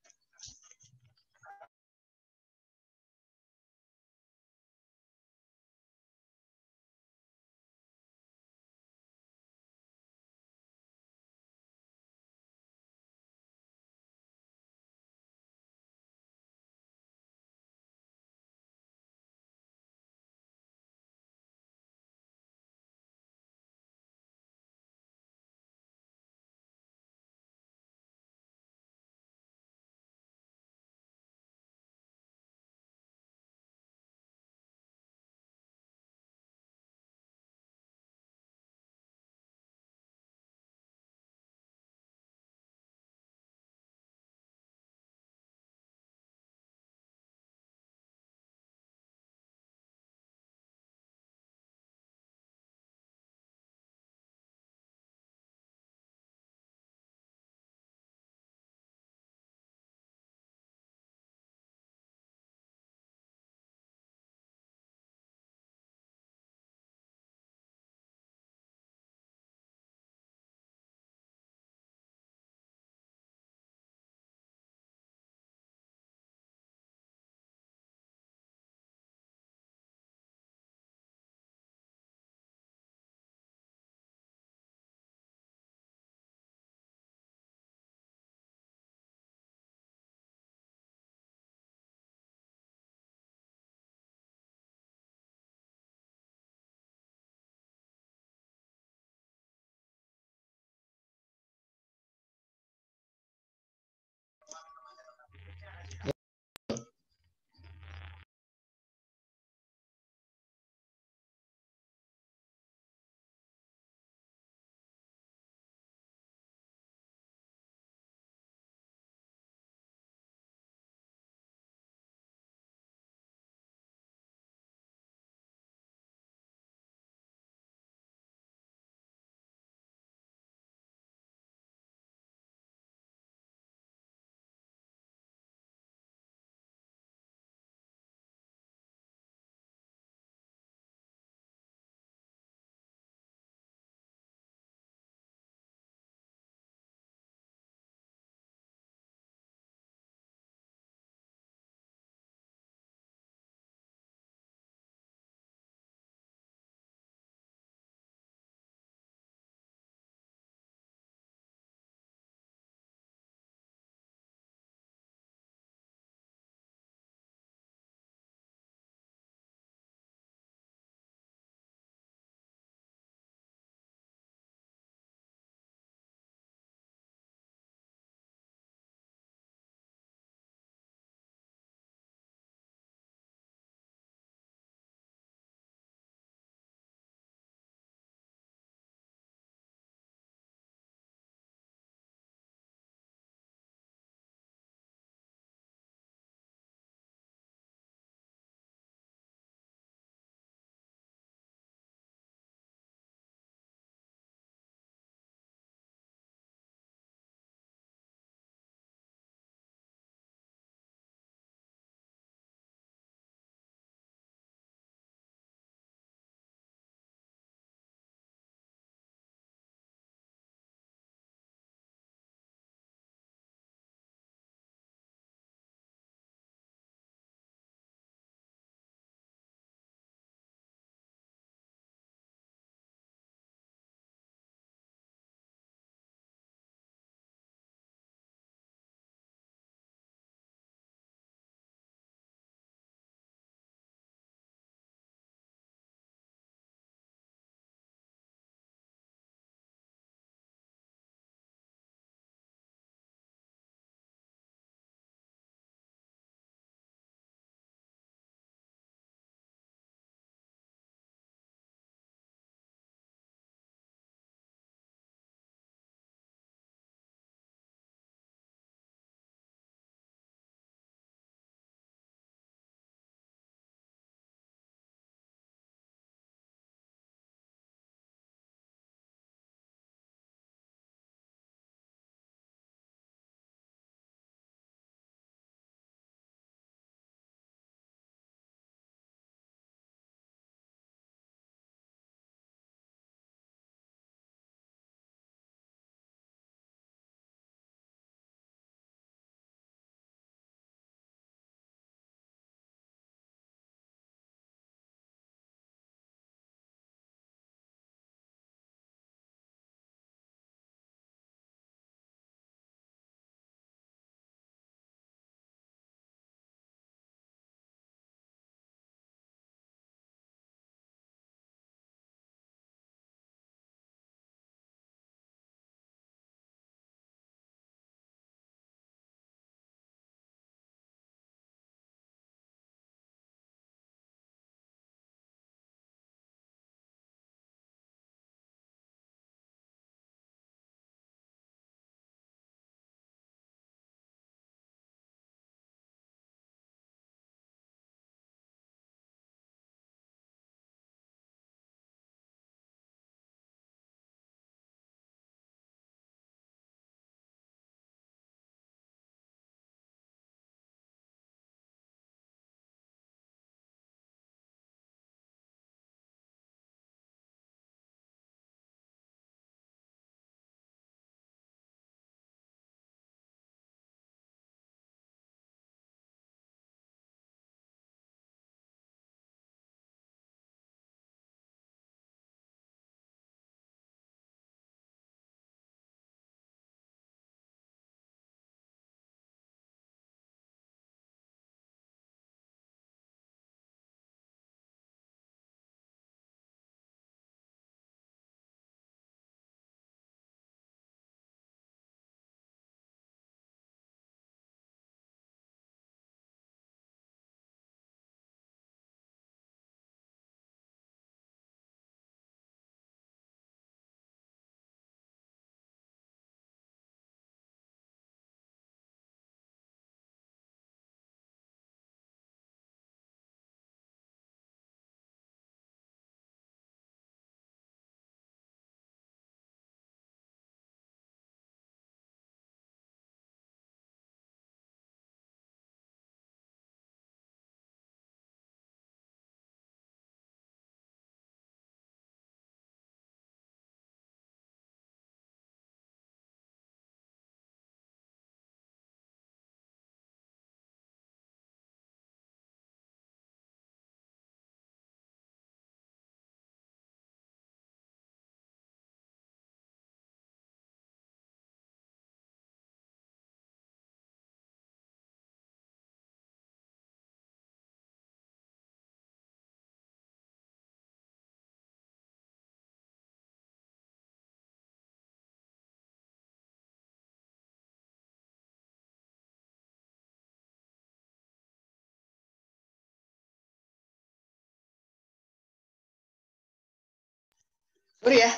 [SPEAKER 1] Sorry ya,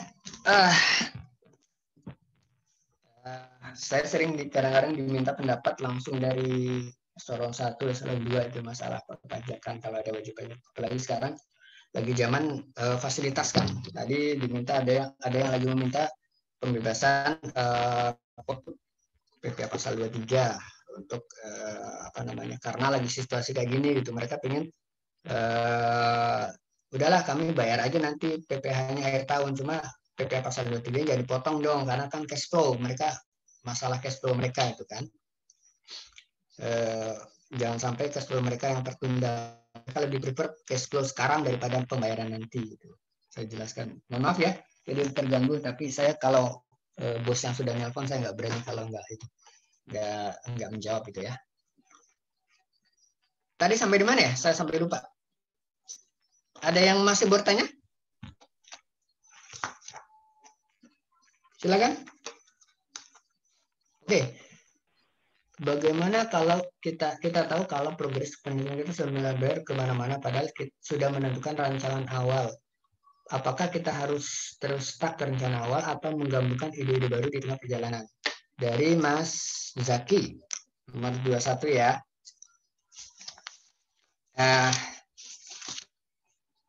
[SPEAKER 1] saya sering kadang-kadang diminta pendapat langsung dari eselon 1, eselon 2 itu masalah perpajakan kalau ada wajib pajak. Apalagi sekarang lagi zaman fasilitas kan. Tadi diminta ada yang lagi meminta pembebasan PPh pasal 23 untuk apa namanya, karena lagi situasi kayak gini gitu. Mereka pengen udahlah kami bayar aja nanti PPh-nya akhir tahun, cuma PPh pasal 23 jadi potong dong karena kan cash flow mereka, masalah cash flow mereka itu kan. Jangan sampai cash flow mereka yang tertunda. Mereka lebih prefer cash flow sekarang daripada pembayaran nanti gitu. Saya jelaskan. Mohon maaf ya, jadi terganggu, tapi saya kalau bos yang sudah nelpon saya nggak berani kalau nggak menjawab itu ya. Tadi sampai di mana ya? Saya sampai lupa. Ada yang masih bertanya? Silakan. Oke. Bagaimana kalau kita tahu kalau progres pendidikan itu sudah melebar kemana-mana, padahal kita sudah menentukan rancangan awal. Apakah kita harus terus stuck ke rencana awal atau menggabungkan ide-ide baru di tengah perjalanan? Dari Mas Zaki, nomor 21 ya. Nah,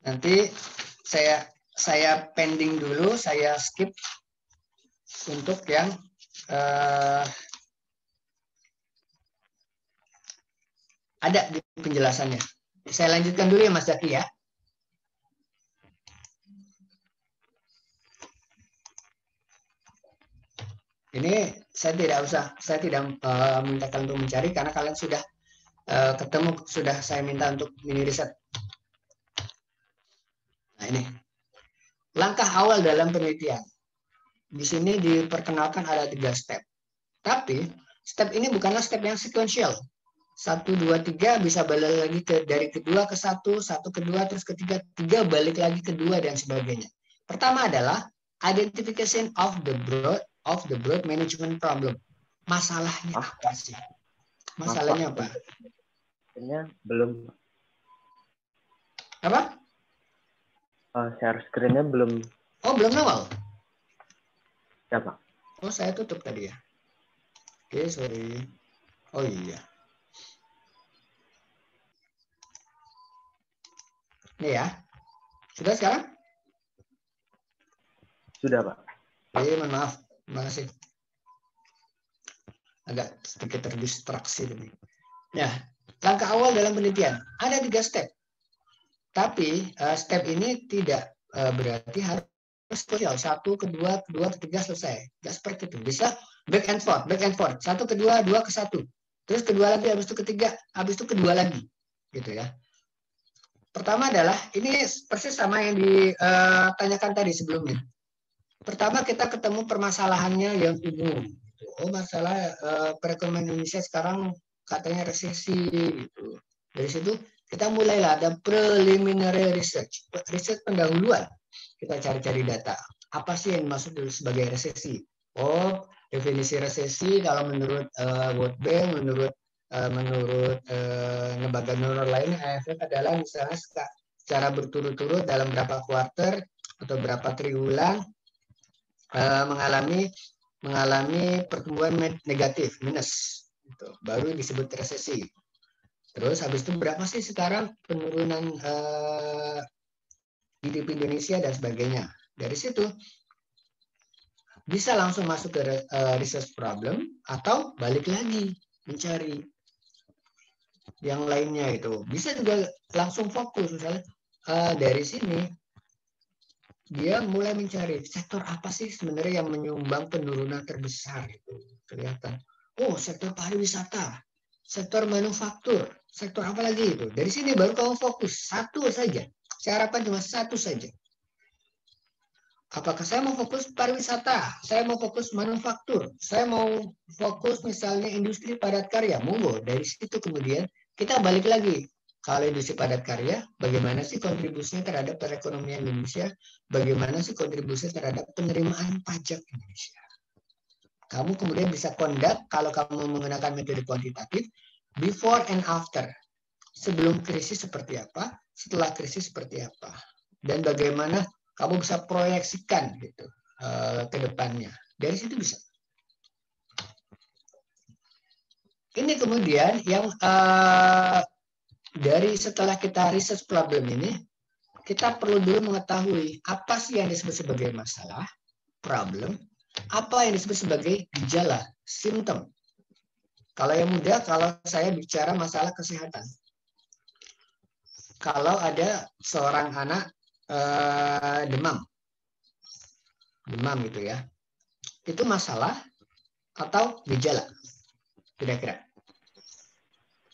[SPEAKER 1] nanti saya pending dulu, saya skip untuk yang ada di penjelasannya. Saya lanjutkan dulu ya Mas Zaki ya. Ini saya tidak minta kalian untuk mencari karena kalian sudah ketemu, sudah saya minta untuk mini riset. Nah ini langkah awal dalam penelitian. Di sini diperkenalkan ada 3 step. Tapi step ini bukanlah step yang sequential. 1, 2, 3 bisa balik lagi dari kedua ke 1, 1 ke 2, terus ketiga, 3 balik lagi ke 2 dan sebagainya. Pertama adalah identification of the broad management problem. Masalahnya apa sih? Masalahnya apa?
[SPEAKER 5] Belum.
[SPEAKER 1] Apa?
[SPEAKER 5] Share screen-nya belum.
[SPEAKER 1] Oh, belum nongol?
[SPEAKER 5] Ya, Pak.
[SPEAKER 1] Oh, saya tutup tadi ya. Oke, sorry. Oh iya. Ini ya. Sudah sekarang?
[SPEAKER 5] Sudah, Pak.
[SPEAKER 1] Mohon maaf. Terima kasih. Agak sedikit terdistraksi tadi. Nah, langkah awal dalam penelitian. Ada 3 step. Tapi step ini tidak berarti harus spesial. 1, kedua, ketiga selesai. Tidak seperti itu. Bisa back and forth. 1 ke 2, 2 ke 1. Terus kedua lagi, habis itu ketiga, habis itu kedua lagi. Gitu ya. Pertama adalah, ini persis sama yang ditanyakan tadi sebelumnya. Pertama kita ketemu permasalahannya yang umum. Oh, masalah perekonomian Indonesia sekarang katanya resesi. Gitu. Dari situ kita mulailah ada preliminary research, pendahuluan. Kita cari-cari data. Apa sih yang dimaksud sebagai resesi? Oh, definisi resesi kalau menurut World Bank, menurut lembaga donor lain, AFF adalah misalnya secara berturut-turut dalam berapa kuarter atau berapa triwulan mengalami pertumbuhan negatif, minus. Gitu. Baru disebut resesi. Terus habis itu berapa sih sekarang penurunan GDP Indonesia dan sebagainya. Dari situ bisa langsung masuk ke research problem atau balik lagi mencari yang lainnya itu. Bisa juga langsung fokus misalnya dari sini dia mulai mencari sektor apa sih sebenarnya yang menyumbang penurunan terbesar itu. Kelihatan. Oh, sektor pariwisata, sektor manufaktur, sektor apa lagi itu. Dari sini baru kamu fokus satu saja. Saya harapkan cuma satu saja. Apakah saya mau fokus pariwisata, saya mau fokus manufaktur, saya mau fokus misalnya industri padat karya, monggo. Dari situ kemudian kita balik lagi. Kalau industri padat karya, bagaimana sih kontribusinya terhadap perekonomian Indonesia? Bagaimana sih kontribusi terhadap penerimaan pajak Indonesia? Kamu kemudian bisa conduct kalau kamu menggunakan metode kuantitatif, before and after. Sebelum krisis seperti apa, setelah krisis seperti apa. Dan bagaimana kamu bisa proyeksikan gitu ke depannya. Dari situ bisa. Ini kemudian yang dari setelah kita research problem ini, kita perlu dulu mengetahui apa sih yang disebut sebagai masalah, problem, apa yang disebut sebagai gejala, simptom. Kalau yang mudah, kalau saya bicara masalah kesehatan. Kalau ada seorang anak demam gitu ya, itu masalah atau gejala? Kira-kira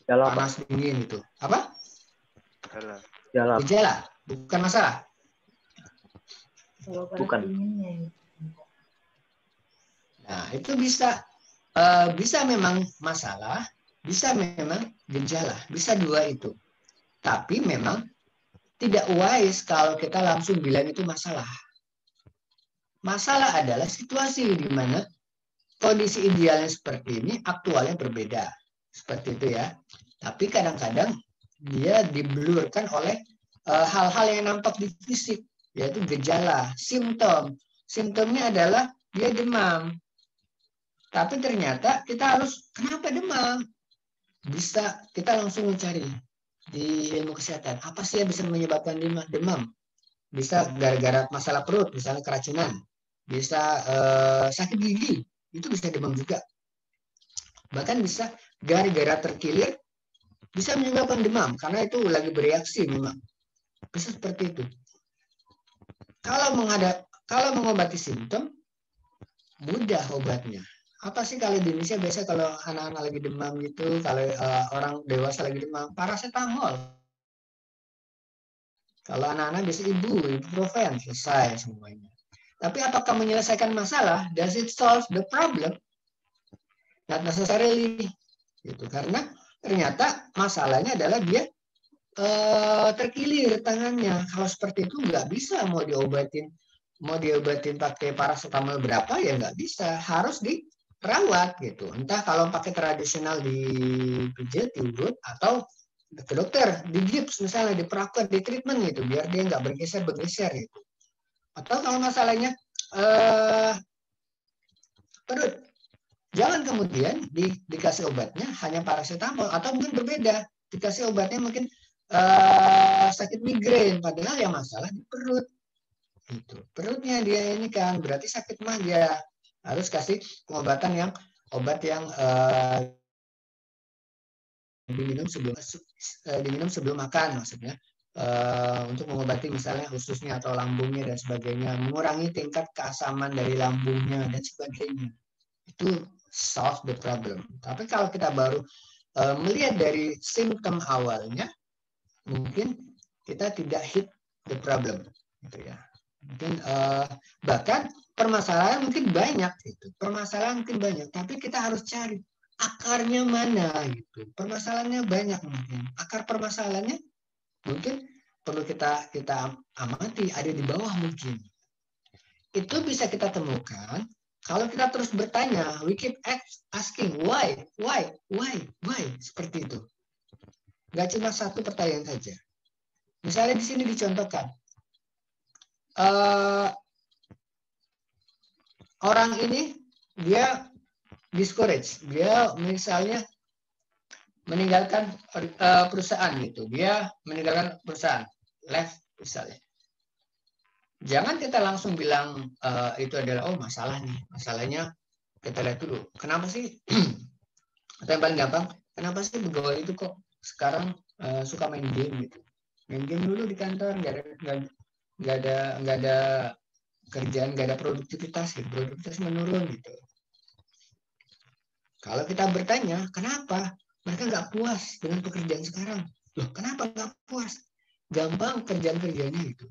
[SPEAKER 1] panas dingin itu apa? Gejala, bukan masalah.
[SPEAKER 5] Bukan.
[SPEAKER 1] Nah, itu bisa memang masalah, bisa memang gejala, bisa dua itu. Tapi memang tidak wise kalau kita langsung bilang itu masalah. Masalah adalah situasi di mana kondisi idealnya seperti ini, aktualnya berbeda. Seperti itu ya. Tapi kadang-kadang dia diblurkan oleh hal-hal yang nampak di fisik, yaitu gejala, simptom. Simptomnya adalah dia demam. Tapi ternyata kita harus, kenapa demam? Bisa kita langsung mencari di ilmu kesehatan. Apa sih yang bisa menyebabkan demam? Bisa gara-gara masalah perut, misalnya keracunan. Bisa sakit gigi, itu bisa demam juga. Bahkan bisa gara-gara terkilir, bisa menyebabkan demam, karena itu lagi bereaksi memang. Bisa seperti itu. Kalau mengobati simptom, mudah obatnya. Apa sih kalau di Indonesia biasa kalau anak-anak lagi demam gitu, kalau orang dewasa lagi demam, paracetamol. Kalau anak-anak bisa ibuprofen, selesai semuanya. Tapi apakah menyelesaikan masalah? Does it solve the problem? Not necessarily. Gitu. Karena ternyata masalahnya adalah dia terkilir tangannya. Kalau seperti itu nggak bisa mau diobatin pakai paracetamol berapa ya nggak bisa. Harus dirawat gitu. Entah kalau pakai tradisional dipijat, diurut, atau ke dokter, di gips misalnya, diperlakukan, di treatment gitu, biar dia nggak bergeser gitu. Atau kalau masalahnya perut, jangan kemudian dikasih obatnya hanya paracetamol, atau mungkin berbeda, dikasih obatnya mungkin sakit migrain, padahal yang masalah di perut. Gitu. Perutnya dia ini kan berarti sakit mah, dia harus kasih pengobatan yang obat yang diminum sebelum makan, maksudnya untuk mengobati misalnya ususnya atau lambungnya dan sebagainya, mengurangi tingkat keasaman dari lambungnya dan sebagainya. Itu solve the problem. Tapi kalau kita baru melihat dari simptom awalnya, mungkin kita tidak hit the problem, gitu ya. Mungkin bahkan permasalahan mungkin banyak, gitu. Permasalahan mungkin banyak, tapi kita harus cari akarnya mana, gitu. Permasalahannya banyak mungkin. Akar permasalahannya mungkin perlu kita amati, ada di bawah mungkin. Itu bisa kita temukan kalau kita terus bertanya, we keep asking why, seperti itu. Nggak cuma satu pertanyaan saja. Misalnya di sini dicontohkan, orang ini dia discourage, dia misalnya meninggalkan perusahaan gitu, dia meninggalkan perusahaan, left misalnya. Jangan kita langsung bilang itu adalah masalah nih, masalahnya kita lihat dulu. Kenapa sih? Atau yang paling gampang, kenapa sih pegawai itu kok sekarang suka main game gitu? Main game dulu di kantor, nggak ada kerjaan, nggak ada produktivitas, gitu. Produktivitas menurun gitu. Kalau kita bertanya, kenapa? Mereka nggak puas dengan pekerjaan sekarang. Loh, kenapa nggak puas? Gampang kerjaan-kerjanya itu.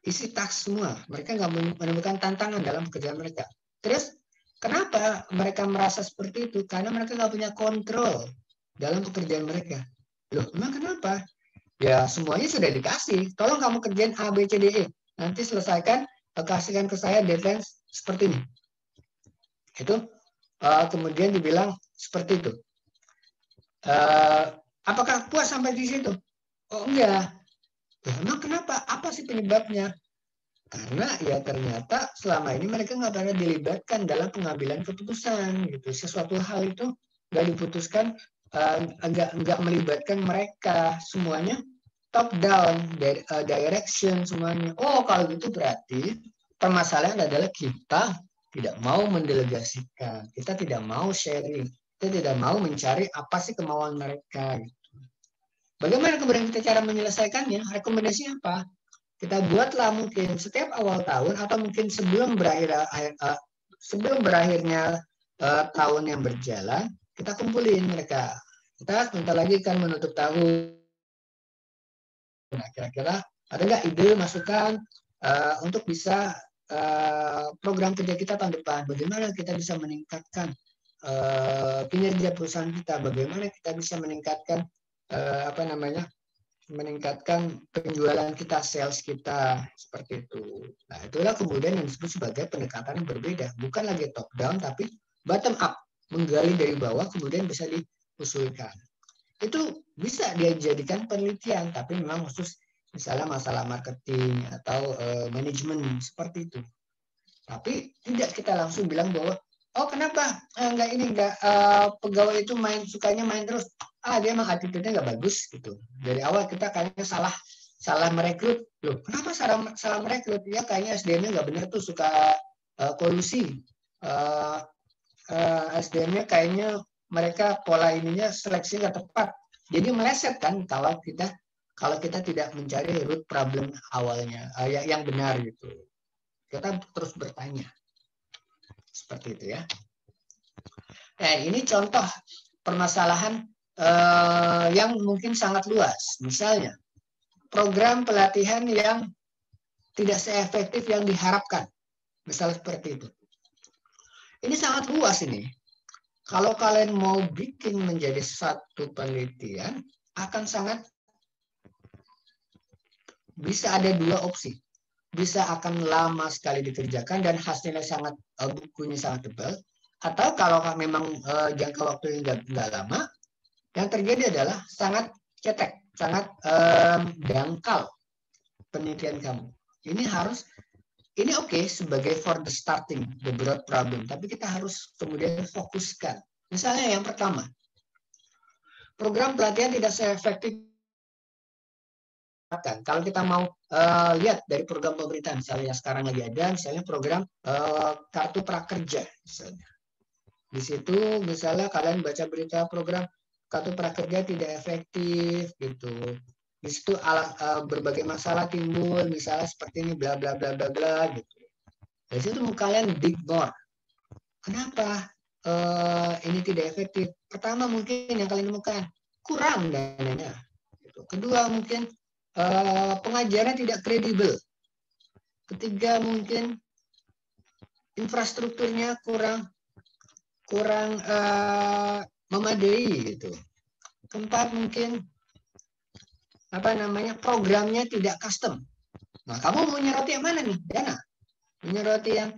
[SPEAKER 1] Isi tas semua. Mereka nggak menemukan tantangan dalam pekerjaan mereka. Terus, kenapa mereka merasa seperti itu? Karena mereka nggak punya kontrol dalam pekerjaan mereka. Loh, emang kenapa? Ya, semuanya sudah dikasih. Tolong kamu kerjain A, B, C, D, E. Nanti selesaikan, kasihkan ke saya deadline seperti ini. Itu kemudian dibilang seperti itu. Apakah puas sampai di situ? Oh enggak. Ya, emang kenapa? Apa sih penyebabnya? Karena ya ternyata selama ini mereka nggak pernah dilibatkan dalam pengambilan keputusan gitu. Sesuatu hal itu nggak diputuskan, nggak melibatkan mereka, semuanya top down, direction semuanya. Oh kalau gitu berarti permasalahan adalah kita tidak mau mendelegasikan, kita tidak mau sharing, kita tidak mau mencari apa sih kemauan mereka. Bagaimana kemudian kita cara menyelesaikannya? Rekomendasi apa? Kita buatlah mungkin setiap awal tahun atau mungkin sebelum berakhirnya tahun yang berjalan, kita kumpulin mereka. Kita sebentar lagi kan menutup tahun. Nah, kira-kira ada nggak ide, masukan untuk bisa program kerja kita tahun depan? Bagaimana kita bisa meningkatkan kinerja perusahaan kita? Bagaimana kita bisa meningkatkan meningkatkan penjualan kita, sales kita, seperti itu. Nah, itulah kemudian yang disebut sebagai pendekatan yang berbeda. Bukan lagi top down, tapi bottom up. Menggali dari bawah, kemudian bisa diusulkan. Itu bisa dijadikan penelitian, tapi memang khusus misalnya masalah marketing atau manajemen, seperti itu. Tapi tidak kita langsung bilang bahwa, oh kenapa pegawai itu sukanya main terus. Dia emang attitude-nya nggak bagus gitu. Dari awal kita kayaknya salah merekrut. Loh, kenapa salah merekrut? Ya kayaknya SDM-nya nggak benar tuh, suka kolusi. SDM-nya kayaknya mereka pola ininya seleksi nggak tepat. Jadi meleset kan kalau kita tidak mencari root problem awalnya yang benar gitu. Kita terus bertanya. Seperti itu ya. Nah, ini contoh permasalahan yang mungkin sangat luas. Misalnya, program pelatihan yang tidak seefektif yang diharapkan. Misalnya seperti itu. Ini sangat luas ini. Kalau kalian mau bikin menjadi satu penelitian, akan sangat bisa ada dua opsi. Bisa akan lama sekali dikerjakan dan hasilnya bukunya sangat tebal. Atau kalau memang jangka waktunya nggak lama, yang terjadi adalah sangat cetek, sangat dangkal penelitian kamu. Ini oke sebagai for the starting, the broad problem. Tapi kita harus kemudian fokuskan. Misalnya yang pertama, program pelatihan tidak seefektif. Kalau kita mau lihat dari program pemerintah, misalnya yang sekarang lagi ada, misalnya program kartu prakerja, misalnya. Di situ misalnya kalian baca berita program kartu prakerja tidak efektif gitu. Di situ berbagai masalah timbul, misalnya seperti ini bla bla bla bla bla gitu. Dari situ kalian dig more. Kenapa ini tidak efektif? Pertama mungkin yang kalian temukan kurang dananya. Gitu. Kedua mungkin pengajaran tidak kredibel. Ketiga mungkin infrastrukturnya kurang memadai gitu. Keempat mungkin programnya tidak custom. Nah, kamu mau nyoroti yang mana nih? Dana, menyoroti yang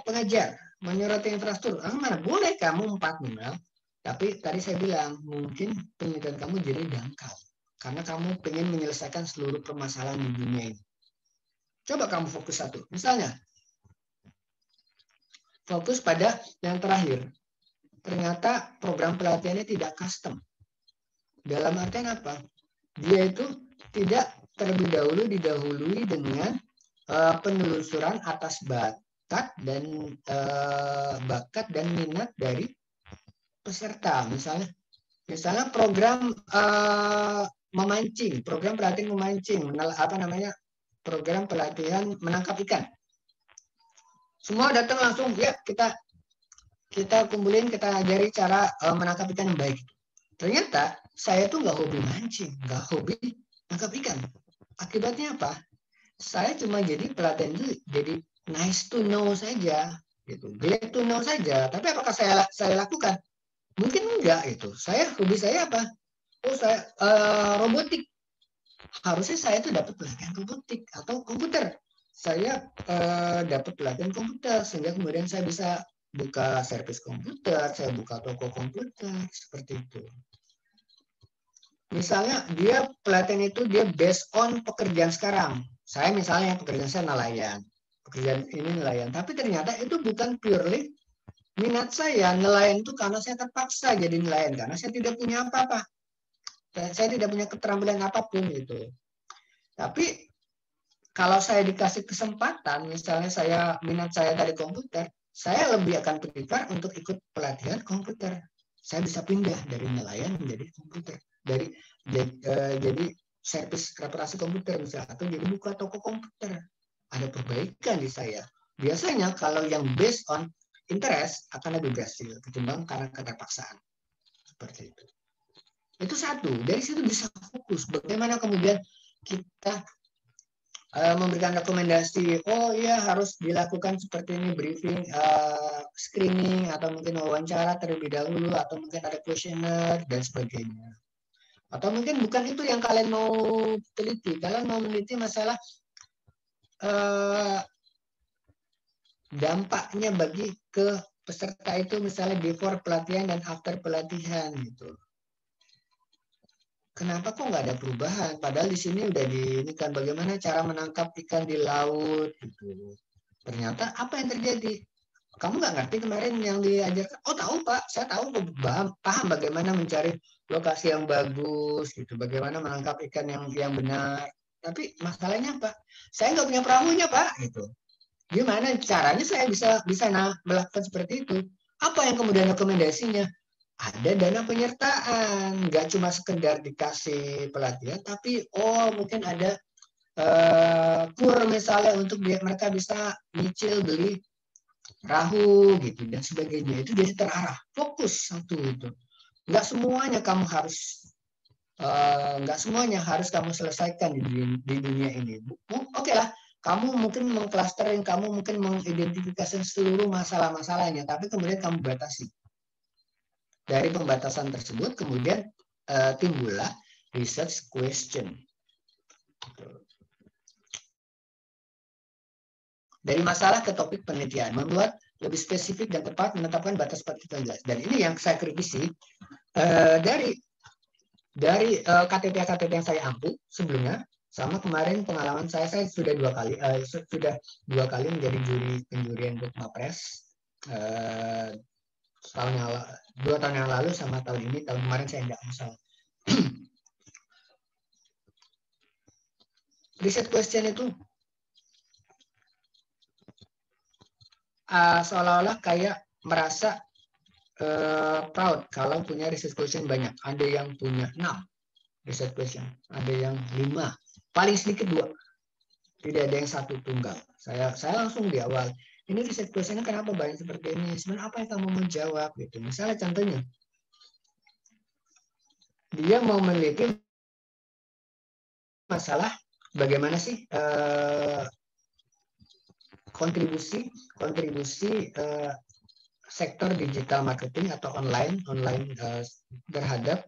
[SPEAKER 1] pengajar, menyoroti infrastruktur. Mana? Boleh kamu 4 minimal. Tapi tadi saya bilang mungkin penelitian kamu jadi dangkal karena kamu pengen menyelesaikan seluruh permasalahan di dunia ini. Coba kamu fokus satu. Misalnya fokus pada yang terakhir. Ternyata program pelatihannya tidak custom. Dalam artian apa? Dia itu tidak terlebih dahulu didahului dengan penelusuran atas bakat dan minat dari peserta. Misalnya program memancing, program pelatihan memancing, program pelatihan menangkap ikan. Semua datang langsung, ya kita kumpulin, kita ajari cara menangkap ikan yang baik. Ternyata saya tuh nggak hobi mancing, nggak hobi nangkap ikan. Akibatnya apa? Saya cuma jadi pelatihan itu jadi nice to know saja, gitu, glad to know saja. Tapi apakah saya lakukan? Mungkin enggak itu. Hobi saya apa? Oh saya robotik. Harusnya saya tuh dapat pelatihan robotik atau komputer. Saya dapat pelatihan komputer sehingga kemudian saya bisa buka servis komputer, saya buka toko komputer, seperti itu. Misalnya dia pelatihan itu dia based on pekerjaan sekarang. Saya misalnya pekerjaan saya nelayan. Pekerjaan ini nelayan. Tapi ternyata itu bukan purely minat saya. Nelayan itu karena saya terpaksa jadi nelayan. Karena saya tidak punya apa-apa. Saya tidak punya keterampilan apapun gitu. Tapi kalau saya dikasih kesempatan, misalnya minat saya dari komputer, saya lebih akan prefer untuk ikut pelatihan komputer. Saya bisa pindah dari nelayan menjadi komputer, jadi servis reparasi komputer misalnya, atau jadi buka toko komputer. Ada perbaikan di saya. Biasanya kalau yang based on interest akan lebih berhasil ketimbang karena keterpaksaan. Seperti itu. Itu satu. Dari situ bisa fokus. Bagaimana kemudian kita memberikan rekomendasi, oh iya harus dilakukan seperti ini, briefing, screening, atau mungkin wawancara terlebih dahulu, atau mungkin ada kuesioner, dan sebagainya. Atau mungkin bukan itu yang kalian mau teliti, kalian mau meneliti masalah dampaknya bagi ke peserta itu, misalnya before pelatihan dan after pelatihan gitu. Kenapa kok nggak ada perubahan? Padahal di sini udah kan bagaimana cara menangkap ikan di laut gitu. Ternyata apa yang terjadi? Kamu nggak ngerti kemarin yang diajarkan? Oh tahu Pak, saya tahu, paham bagaimana mencari lokasi yang bagus gitu, bagaimana menangkap ikan yang benar. Tapi masalahnya Pak, saya nggak punya perahunya Pak gitu. Gimana caranya saya bisa melakukan seperti itu? Apa yang kemudian rekomendasinya? Ada dana penyertaan, nggak cuma sekedar dikasih pelatihan, tapi mungkin ada kur misalnya untuk mereka bisa nyicil beli perahu gitu dan sebagainya. Itu jadi terarah, fokus satu itu. Nggak semuanya kamu selesaikan di dunia ini. Oke lah, kamu mungkin mengklasterin, kamu mungkin mengidentifikasi seluruh masalah-masalahnya, tapi kemudian kamu batasi. Dari pembatasan tersebut kemudian timbullah research question. Dari masalah ke topik penelitian, membuat lebih spesifik dan tepat, menetapkan batas partikularitas. Dan ini yang saya kritisi dari KTP yang saya ampu sebelumnya, sama kemarin pengalaman saya sudah dua kali menjadi juri penjurian untuk Mapres. 2 tahun yang lalu sama tahun ini, tahun kemarin saya tidak masalah. Research question itu seolah-olah kayak merasa proud kalau punya research question banyak. Ada yang punya 6 research question, ada yang 5, paling sedikit 2. Tidak ada yang satu tunggal. Saya langsung di awal, ini research question-nya kenapa banyak seperti ini? Sebenarnya apa yang kamu mau jawab gitu. Misalnya contohnya, dia mau meneliti masalah bagaimana sih kontribusi sektor digital marketing atau online terhadap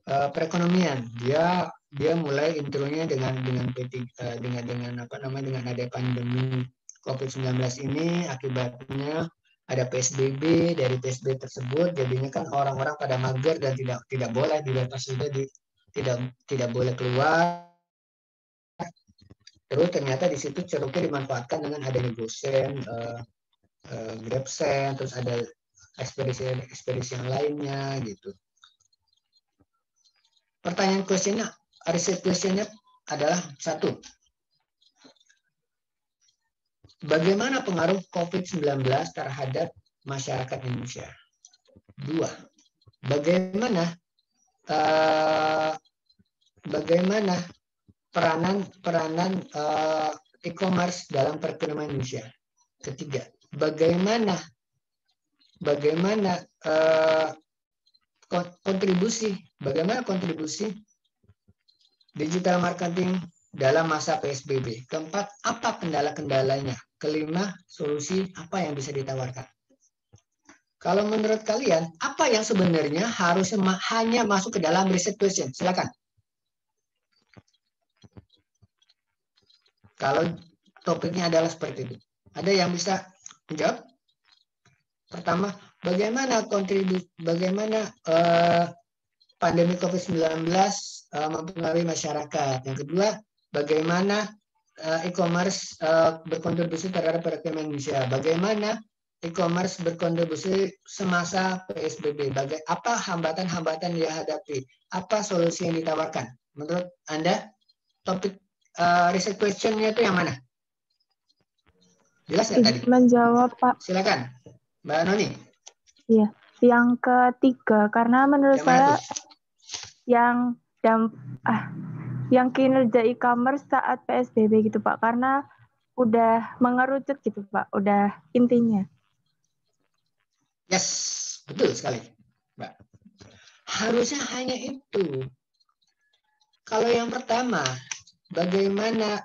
[SPEAKER 1] perekonomian. Dia mulai intronya dengan ada pandemi COVID-19 ini, akibatnya ada PSBB. Dari PSBB tersebut jadinya kan orang-orang pada mager dan tidak boleh tidak boleh keluar. Terus ternyata di situ ceruknya dimanfaatkan dengan adanya GoSend, GrabSend, terus ada ekspedisi yang lainnya gitu. Pertanyaan riset questionnya adalah 1. Bagaimana pengaruh COVID-19 terhadap masyarakat Indonesia? 2. Bagaimana peranan e-commerce dalam perekonomian Indonesia? 3. Bagaimana kontribusi digital marketing dalam masa PSBB? 4. Apa kendala-kendalanya? 5. Solusi apa yang bisa ditawarkan? Kalau menurut kalian, apa yang sebenarnya harusnya hanya masuk ke dalam research question? Silakan. Kalau topiknya adalah seperti itu. Ada yang bisa menjawab? Pertama, bagaimana pandemi COVID-19 mempengaruhi masyarakat. Yang kedua, bagaimana e-commerce berkontribusi terhadap perekonomian Indonesia. Bagaimana e-commerce berkontribusi semasa PSBB. Apa hambatan-hambatan yang dihadapi? Apa solusi yang ditawarkan? Menurut Anda, topik research question-nya itu yang mana? Jelas nggak tadi?
[SPEAKER 6] Menjawab, Pak.
[SPEAKER 1] Silakan, Mbak Noni.
[SPEAKER 6] Iya, yang ketiga, karena menurut saya yang kinerja e-commerce saat PSBB gitu, Pak, karena udah mengerucut gitu, Pak, udah intinya.
[SPEAKER 1] Yes, betul sekali, Mbak. Harusnya hanya itu. Kalau yang pertama, bagaimana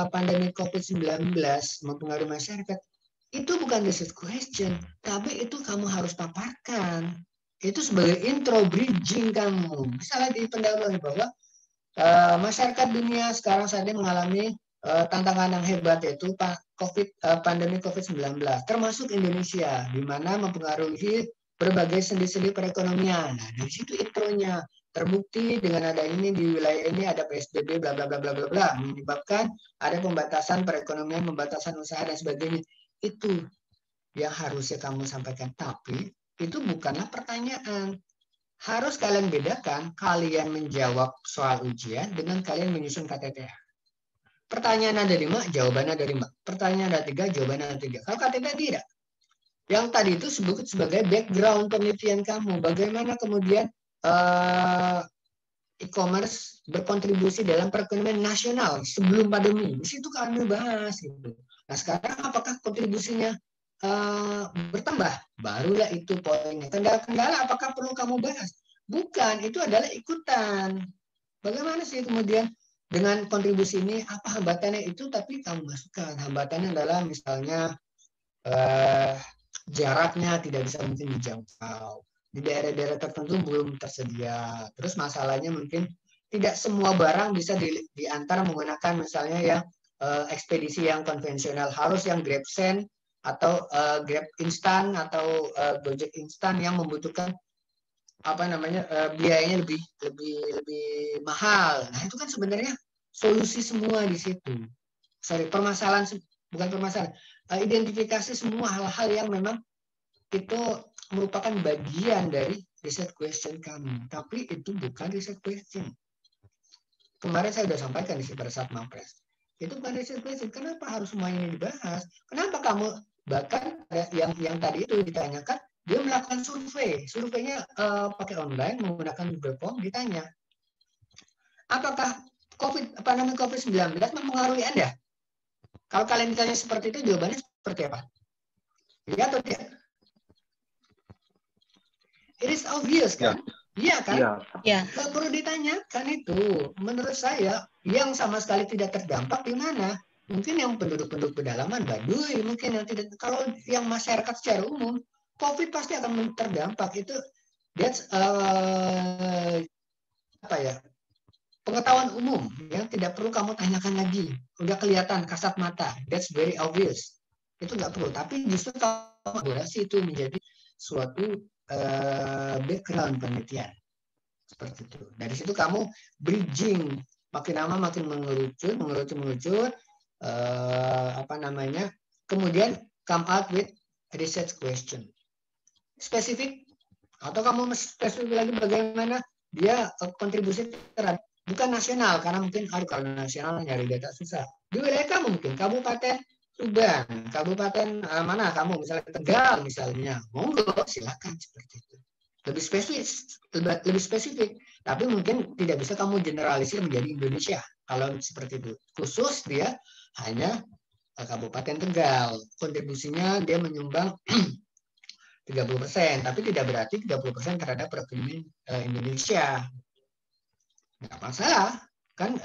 [SPEAKER 1] pandemi COVID-19 mempengaruhi masyarakat, itu bukan research question, tapi itu kamu harus paparkan. Itu sebagai intro bridging kamu. Misalnya di pendahuluan bahwa masyarakat dunia sekarang saat ini mengalami tantangan yang hebat, yaitu pandemi COVID-19, termasuk Indonesia, di mana mempengaruhi berbagai sendi-sendi perekonomian. Nah, dari situ intronya. Terbukti dengan ada ini di wilayah ini ada PSBB bla bla bla bla bla bla, menyebabkan ada pembatasan perekonomian, pembatasan usaha dan sebagainya. Itu yang harusnya kamu sampaikan, tapi itu bukanlah pertanyaan. Harus kalian bedakan kalian menjawab soal ujian dengan kalian menyusun KTTA. Pertanyaan ada 5, jawabannya ada 5. Pertanyaan ada 3, jawabannya ada 3. Kalau KTTA tidak. Yang tadi itu disebut sebagai background penelitian kamu. Bagaimana kemudian e-commerce berkontribusi dalam perekonomian nasional sebelum pandemi. Di situ kami bahas gitu. Nah, sekarang apakah kontribusinya bertambah? Barulah itu poinnya. Kendala-kendala apakah perlu kamu bahas? Bukan, itu adalah ikutan. Bagaimana sih kemudian dengan kontribusi ini, apa hambatannya itu, tapi kamu masukkan. Hambatannya adalah misalnya jaraknya tidak bisa mungkin dijangkau. Di daerah-daerah tertentu belum tersedia. Terus masalahnya mungkin tidak semua barang bisa diantar menggunakan misalnya yang ekspedisi yang konvensional. Harus yang GrabSend atau Grab instan atau Gojek instan yang membutuhkan biayanya lebih mahal. Nah, itu kan sebenarnya solusi semua di situ. Bukan permasalahan. Identifikasi semua hal-hal yang memang itu merupakan bagian dari research question kami. Tapi itu bukan research question. Kemarin saya sudah sampaikan di pada saat Mapres. Itu bukan research question. Kenapa harus semua ini dibahas? Kenapa kamu, bahkan yang tadi itu ditanyakan, dia melakukan survei. Surveinya pakai online, menggunakan Google Form, ditanya. Apakah pandemi COVID-19 mempengaruhi Anda? Kalau kalian ditanya seperti itu, jawabannya seperti apa? Iya atau tidak? It is obvious kan? Iya kan?
[SPEAKER 5] Iya.
[SPEAKER 1] Nggak perlu ditanyakan itu. Menurut saya, yang sama sekali tidak terdampak di mana? Mungkin yang penduduk-penduduk pedalaman, Baduy, mungkin yang tidak. Kalau yang masyarakat secara umum, COVID pasti akan terdampak. Itu that's pengetahuan umum yang tidak perlu kamu tanyakan lagi. Udah kelihatan kasat mata. That's very obvious. Itu nggak perlu. Tapi justru kolaborasi itu menjadi suatu background penelitian seperti itu. Dari situ kamu bridging, makin lama makin mengerucut, kemudian come out with research question spesifik, atau kamu spesifik lagi bagaimana dia kontribusi terhadap bukan nasional, karena mungkin kalau nasional nyari data susah. Di wilayah kamu mungkin kabupaten Tuban, kabupaten mana kamu, misalnya Tegal misalnya, monggo silakan seperti itu. Lebih spesifik, tapi mungkin tidak bisa kamu generalisir menjadi Indonesia. Kalau seperti itu, khusus dia hanya Kabupaten Tegal, kontribusinya dia menyumbang 30%, tapi tidak berarti 30% terhadap perekonomian Indonesia. Nggak masalah, kan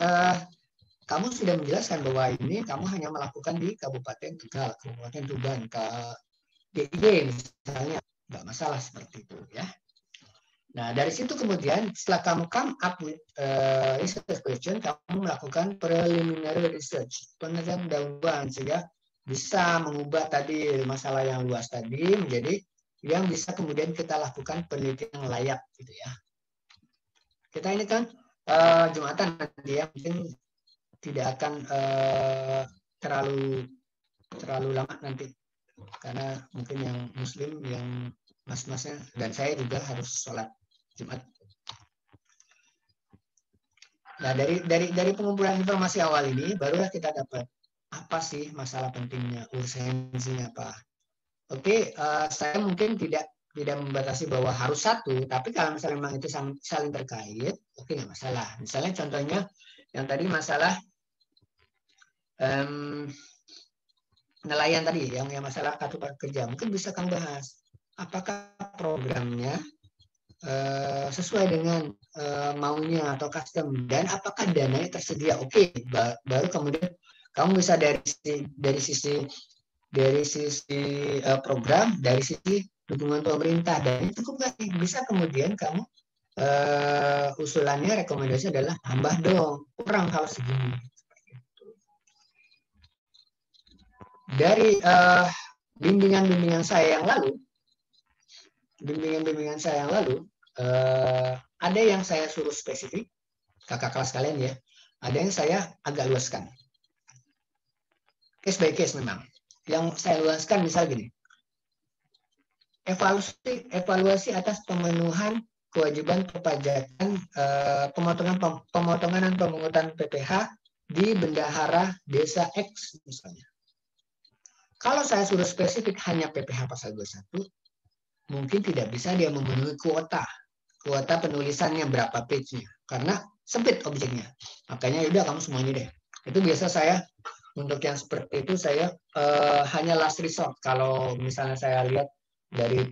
[SPEAKER 1] kamu sudah menjelaskan bahwa ini kamu hanya melakukan di Kabupaten Tegal, Kabupaten Tuban, DIY misalnya, nggak masalah seperti itu ya. Nah, dari situ kemudian setelah kamu come up with research question, kamu melakukan preliminary research, penelitian pendahuluan, sehingga bisa mengubah tadi masalah yang luas tadi menjadi yang bisa kemudian kita lakukan penelitian yang layak gitu ya. Kita ini kan Jumatan nanti ya, mungkin tidak akan terlalu lama nanti, karena mungkin yang Muslim, yang mas-masnya dan saya juga harus sholat Jumat. Nah, dari pengumpulan informasi awal ini barulah kita dapat apa sih masalah pentingnya, urgensinya apa. Oke, saya mungkin tidak membatasi bahwa harus satu, tapi kalau misalnya memang itu saling terkait, oke, nggak masalah. Misalnya contohnya yang tadi masalah nelayan tadi, yang masalah kartu prakerja, mungkin bisa kami bahas. Apakah programnya sesuai dengan maunya atau custom, dan apakah dananya tersedia? Oke, baru kemudian kamu bisa dari sisi program, dari sisi dukungan pemerintah, dan itu cukup nggak? Bisa kemudian kamu usulannya, rekomendasi adalah tambah dong, kurang kalau segini. Dari bimbingan saya yang lalu, ada yang saya suruh spesifik, kakak kelas kalian ya, ada yang saya agak luaskan. Case by case memang. Yang saya luaskan misal gini, evaluasi atas pemenuhan kewajiban perpajakan, pemotongan dan pemungutan PPh di bendahara desa X misalnya. Kalau saya suruh spesifik hanya PPh pasal 21, mungkin tidak bisa dia memenuhi kuota penulisannya berapa page-nya, karena sempit objeknya. Makanya udah kamu semuanya deh. Itu biasa saya untuk yang seperti itu saya hanya last resort. Kalau misalnya saya lihat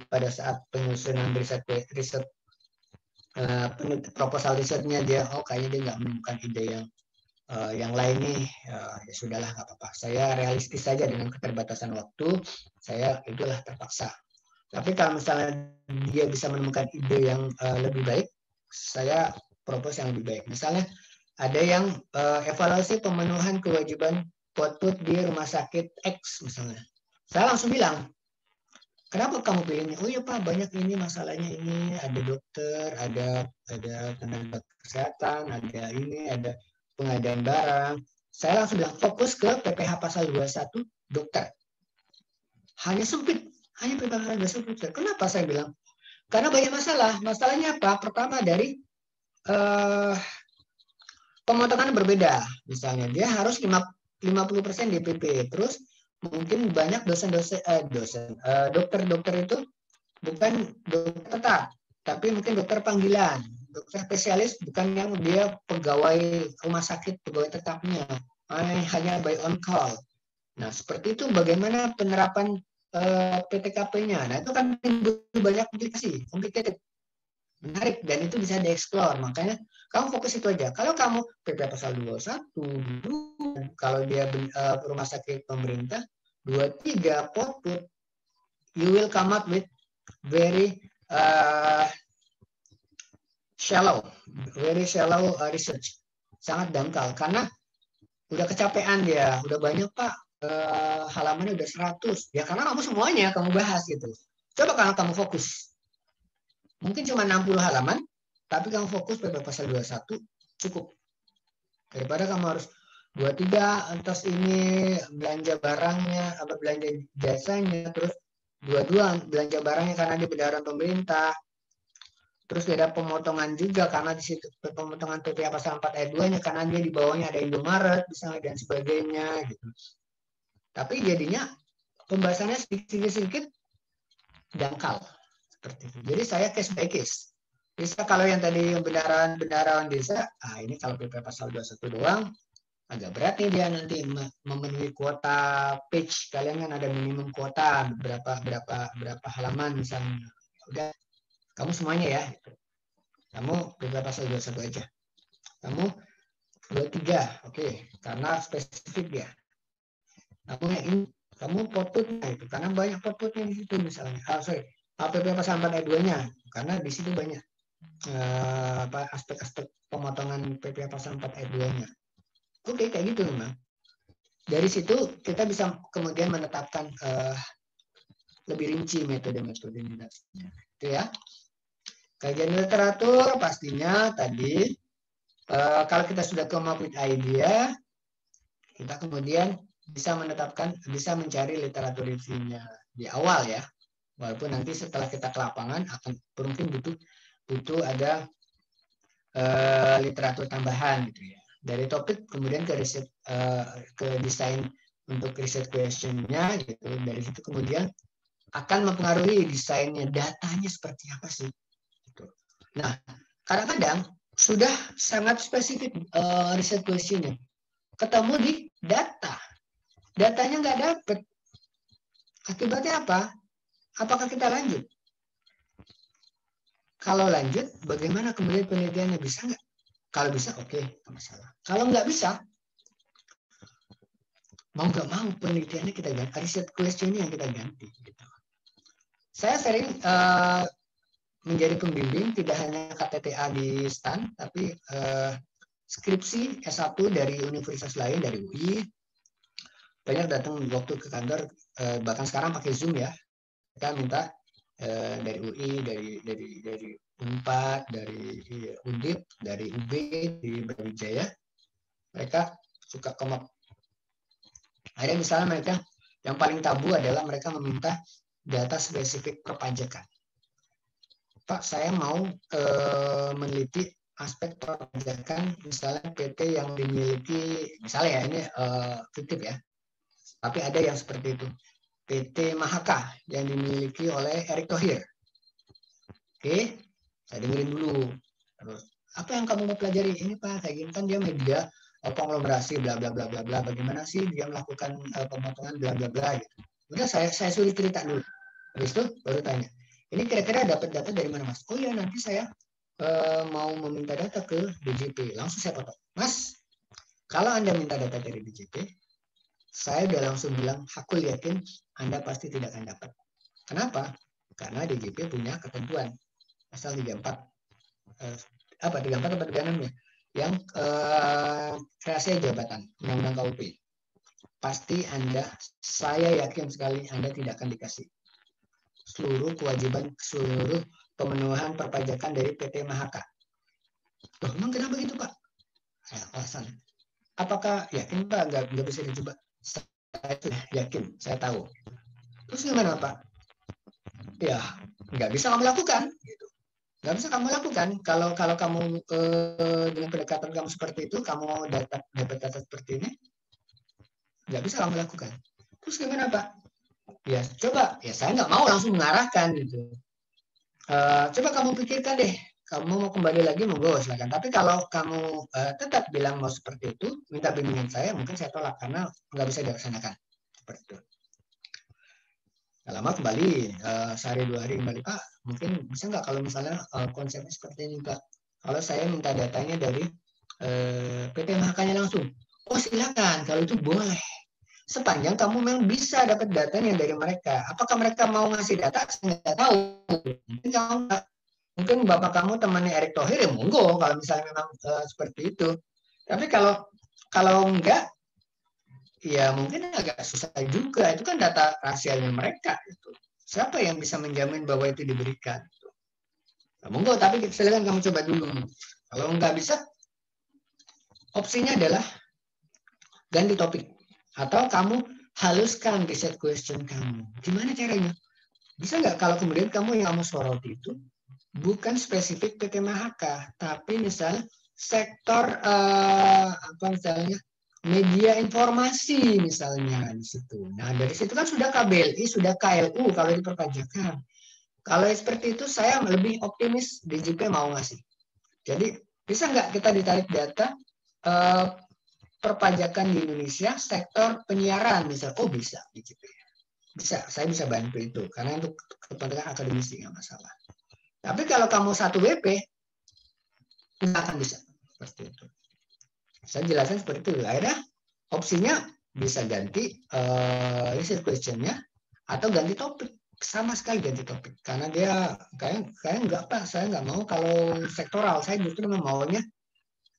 [SPEAKER 1] pada saat penyusunan riset proposal risetnya dia, kayaknya dia nggak menemukan ide yang lain nih, ya sudahlah, nggak apa-apa. Saya realistis saja dengan keterbatasan waktu, saya itulah terpaksa. Tapi kalau misalnya dia bisa menemukan ide yang lebih baik, saya propose yang lebih baik. Misalnya ada yang evaluasi pemenuhan kewajiban output di rumah sakit X misalnya. Saya langsung bilang, kenapa kamu pilihnya? Oh ya Pak, banyak ini masalahnya ini, ada dokter, ada tenaga kesehatan, ada ini, ada pengadaan barang. Saya langsung bilang fokus ke PPh pasal 21 dokter. Hanya sempit, hanya PPh pasal 21 dokter. Kenapa saya bilang? Karena banyak masalah. Masalahnya apa? Pertama dari pemotongan berbeda. Misalnya dia harus 50% DPP. Terus mungkin banyak dokter-dokter itu bukan dokter tetap, tapi mungkin dokter panggilan, dokter spesialis, bukan yang dia pegawai rumah sakit, pegawai tetapnya, hanya by on call. Nah, seperti itu bagaimana penerapan PTKP-nya. Nah, itu kan banyak implikasi, complicated, menarik, dan itu bisa dieksplor. Makanya kamu fokus itu aja. Kalau kamu PP pasal 21, kalau dia rumah sakit pemerintah, 23 output, you will come up with very shallow research. Sangat dangkal, karena udah kecapean dia, udah banyak Pak, halamannya udah 100. Ya karena kamu semuanya kamu bahas gitu. Coba kalau kamu fokus. Mungkin cuma 60 halaman, tapi kamu fokus pada pasal 21, cukup. Daripada kamu harus 23 atas ini belanja barangnya, apa belanja jasanya, terus 22 belanja barangnya karena di bendaharaan pemerintah. Terus ada pemotongan juga karena di situ pemotongan PPh pasal 4 ayat 2-nya karena dia di bawahnya ada Indomaret misalnya dan sebagainya gitu. Tapi jadinya pembahasannya sedikit dangkal seperti itu. Jadi saya case by case. Bisa kalau yang tadi bendaharaan desa, ini kalau PPh pasal 21 doang agak berat nih dia nanti memenuhi kuota page. Kalian kan ada minimum kuota berapa halaman misalnya. Udah, kamu semuanya ya. Kamu PPh pasal 21 aja. Kamu 23, oke, karena spesifik ya. Kamu outputnya itu, karena banyak outputnya di situ misalnya. PPh pasal 4 ayat 2-nya, karena di situ banyak aspek-aspek pemotongan PPh pasal 4 ayat 2-nya. Oke, kayak gitu memang. Dari situ kita bisa kemudian menetapkan lebih rinci metode-metodenya. Itu ya. Kajian literatur pastinya tadi kalau kita sudah come up with idea, kita kemudian bisa mencari literatur reviewnya di awal ya. Walaupun nanti setelah kita ke lapangan akan mungkin butuh ada literatur tambahan gitu ya. Dari topik kemudian ke riset ke desain untuk riset questionnya gitu. Dari situ kemudian akan mempengaruhi desainnya, datanya seperti apa sih. Gitu. Nah, kadang-kadang sudah sangat spesifik riset questionnya. Ketemu di data. Datanya nggak dapet. Akibatnya apa? Apakah kita lanjut? Kalau lanjut, bagaimana kemudian penelitiannya? Bisa nggak? Kalau bisa, oke, nggak masalah. Kalau nggak bisa, mau nggak mau penelitiannya kita ganti, riset questionnya yang kita ganti. Gitu. Saya sering menjadi pembimbing, tidak hanya KTTA di STAN, tapi skripsi S1 dari universitas lain, dari UI. Banyak datang waktu ke kantor, bahkan sekarang pakai Zoom ya. Kita minta dari UI, dari Unpad, dari Undip, dari UB, di Brawijaya, mereka suka come up. Ada misalnya mereka yang paling tabu adalah mereka meminta data spesifik perpajakan. Pak, saya mau meneliti aspek perpajakan, misalnya PT yang dimiliki, misalnya ya ini fiktif ya, tapi ada yang seperti itu. PT Mahaka yang dimiliki oleh Erick Thohir. Oke, saya dengerin dulu. Terus, apa yang kamu mau pelajari? Ini Pak, kayak gini kan dia media konglomerasi bla bla bla bla bla. Bagaimana sih dia melakukan pemotongan bla bla bla gitu. Udah saya suruh cerita dulu. Habis itu baru tanya. Ini kira-kira dapat data dari mana Mas? Oh ya nanti saya mau meminta data ke DJP. Langsung saya potong. Mas, kalau Anda minta data dari DJP, saya udah langsung bilang, aku yakin Anda pasti tidak akan dapat. Kenapa? Karena DJP punya ketentuan. Pasal 34. 34 atau 36 ya? Yang kreasi jabatan, Undang-Undang KUP. Pasti saya yakin sekali Anda tidak akan dikasih seluruh kewajiban, seluruh pemenuhan perpajakan dari PT Mahaka. Loh, emang kenapa begitu Pak? Alasan. Apakah yakin Pak nggak bisa dicoba? Saya sudah yakin, saya tahu. Terus gimana Pak? Ya, nggak bisa kamu lakukan. Gitu. Nggak bisa kamu lakukan. Kalau kamu dengan pendekatan kamu seperti itu, kamu mau dapat data seperti ini, nggak bisa kamu lakukan. Terus gimana Pak? Ya coba, ya saya nggak mau langsung mengarahkan gitu. Coba kamu pikirkan deh, kamu mau kembali lagi monggo silakan. Tapi kalau kamu tetap bilang mau seperti itu, minta bimbingan saya, mungkin saya tolak karena nggak bisa dilaksanakan seperti itu. Lama kembali sehari 2 hari kembali Pak, mungkin bisa nggak kalau misalnya konsepnya seperti ini Pak? Kalau saya minta datanya dari PT Mahakanya langsung, oh silakan kalau itu boleh. Sepanjang kamu memang bisa dapat datanya dari mereka. Apakah mereka mau ngasih data? Saya nggak tahu. Mungkin bapak kamu temannya Erick Thohir ya monggo kalau misalnya memang seperti itu. Tapi kalau enggak, ya mungkin agak susah juga. Itu kan data rahasianya mereka. Gitu. Siapa yang bisa menjamin bahwa itu diberikan? Gitu. Nah, monggo, tapi silakan kamu coba dulu. Kalau enggak bisa, opsinya adalah ganti topik. Atau kamu haluskan riset question kamu. Gimana caranya? Bisa nggak kalau kemudian kamu yang kamu soroti itu bukan spesifik PT Mahaka, tapi misal sektor apa misalnya media informasi misalnya di situ. Nah dari situ kan sudah KBLI, sudah KLU kalau di perpajakan. Kalau seperti itu saya lebih optimis DJP mau ngasih. Jadi bisa nggak kita ditarik data perpajakan di Indonesia sektor penyiaran misal, oh bisa DJP. Bisa, saya bisa bantu itu karena untuk kepentingan akademisi nggak masalah. Tapi kalau kamu satu WP nggak akan bisa seperti itu. Saya jelaskan seperti itu. Akhirnya opsinya bisa ganti research question-nya atau ganti topik, sama sekali ganti topik karena dia kayak nggak Pak, saya nggak mau kalau sektoral, saya justru maunya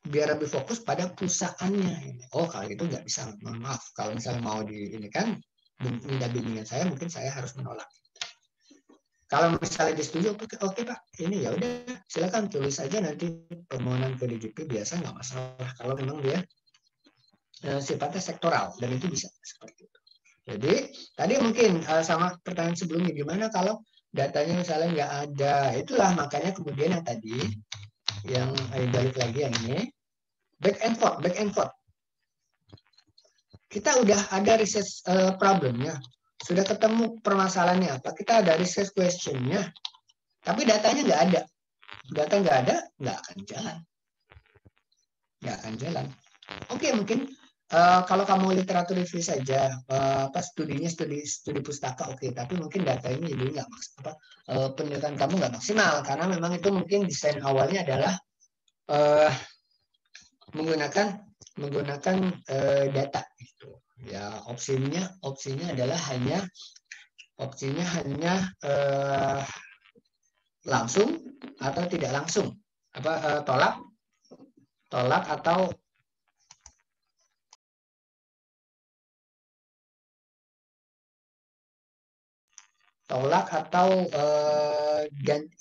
[SPEAKER 1] biar lebih fokus pada perusahaannya. Oh kalau gitu nggak bisa, mohon maaf. Kalau misalnya mau di ini kan minta bimbingan saya, mungkin saya harus menolak. Kalau misalnya disetujui, oke Pak, ini ya udah silakan tulis saja nanti permohonan ke DJP, biasa nggak masalah kalau memang dia sifatnya sektoral, dan itu bisa seperti itu. Jadi tadi mungkin sama pertanyaan sebelumnya, gimana kalau datanya misalnya nggak ada, itulah makanya kemudian yang tadi yang balik lagi yang ini back and forth. Kita udah ada research problemnya, sudah ketemu permasalahannya apa, kita ada research questionnya, tapi datanya nggak ada. Data nggak ada, nggak akan jalan. Oke, mungkin kalau kamu literatur review saja, studinya studi pustaka, oke, tapi mungkin data ini jadi nggak penelitian kamu nggak maksimal, karena memang itu mungkin desain awalnya adalah menggunakan data gitu. Ya, opsinya adalah hanya langsung atau tidak langsung, tolak atau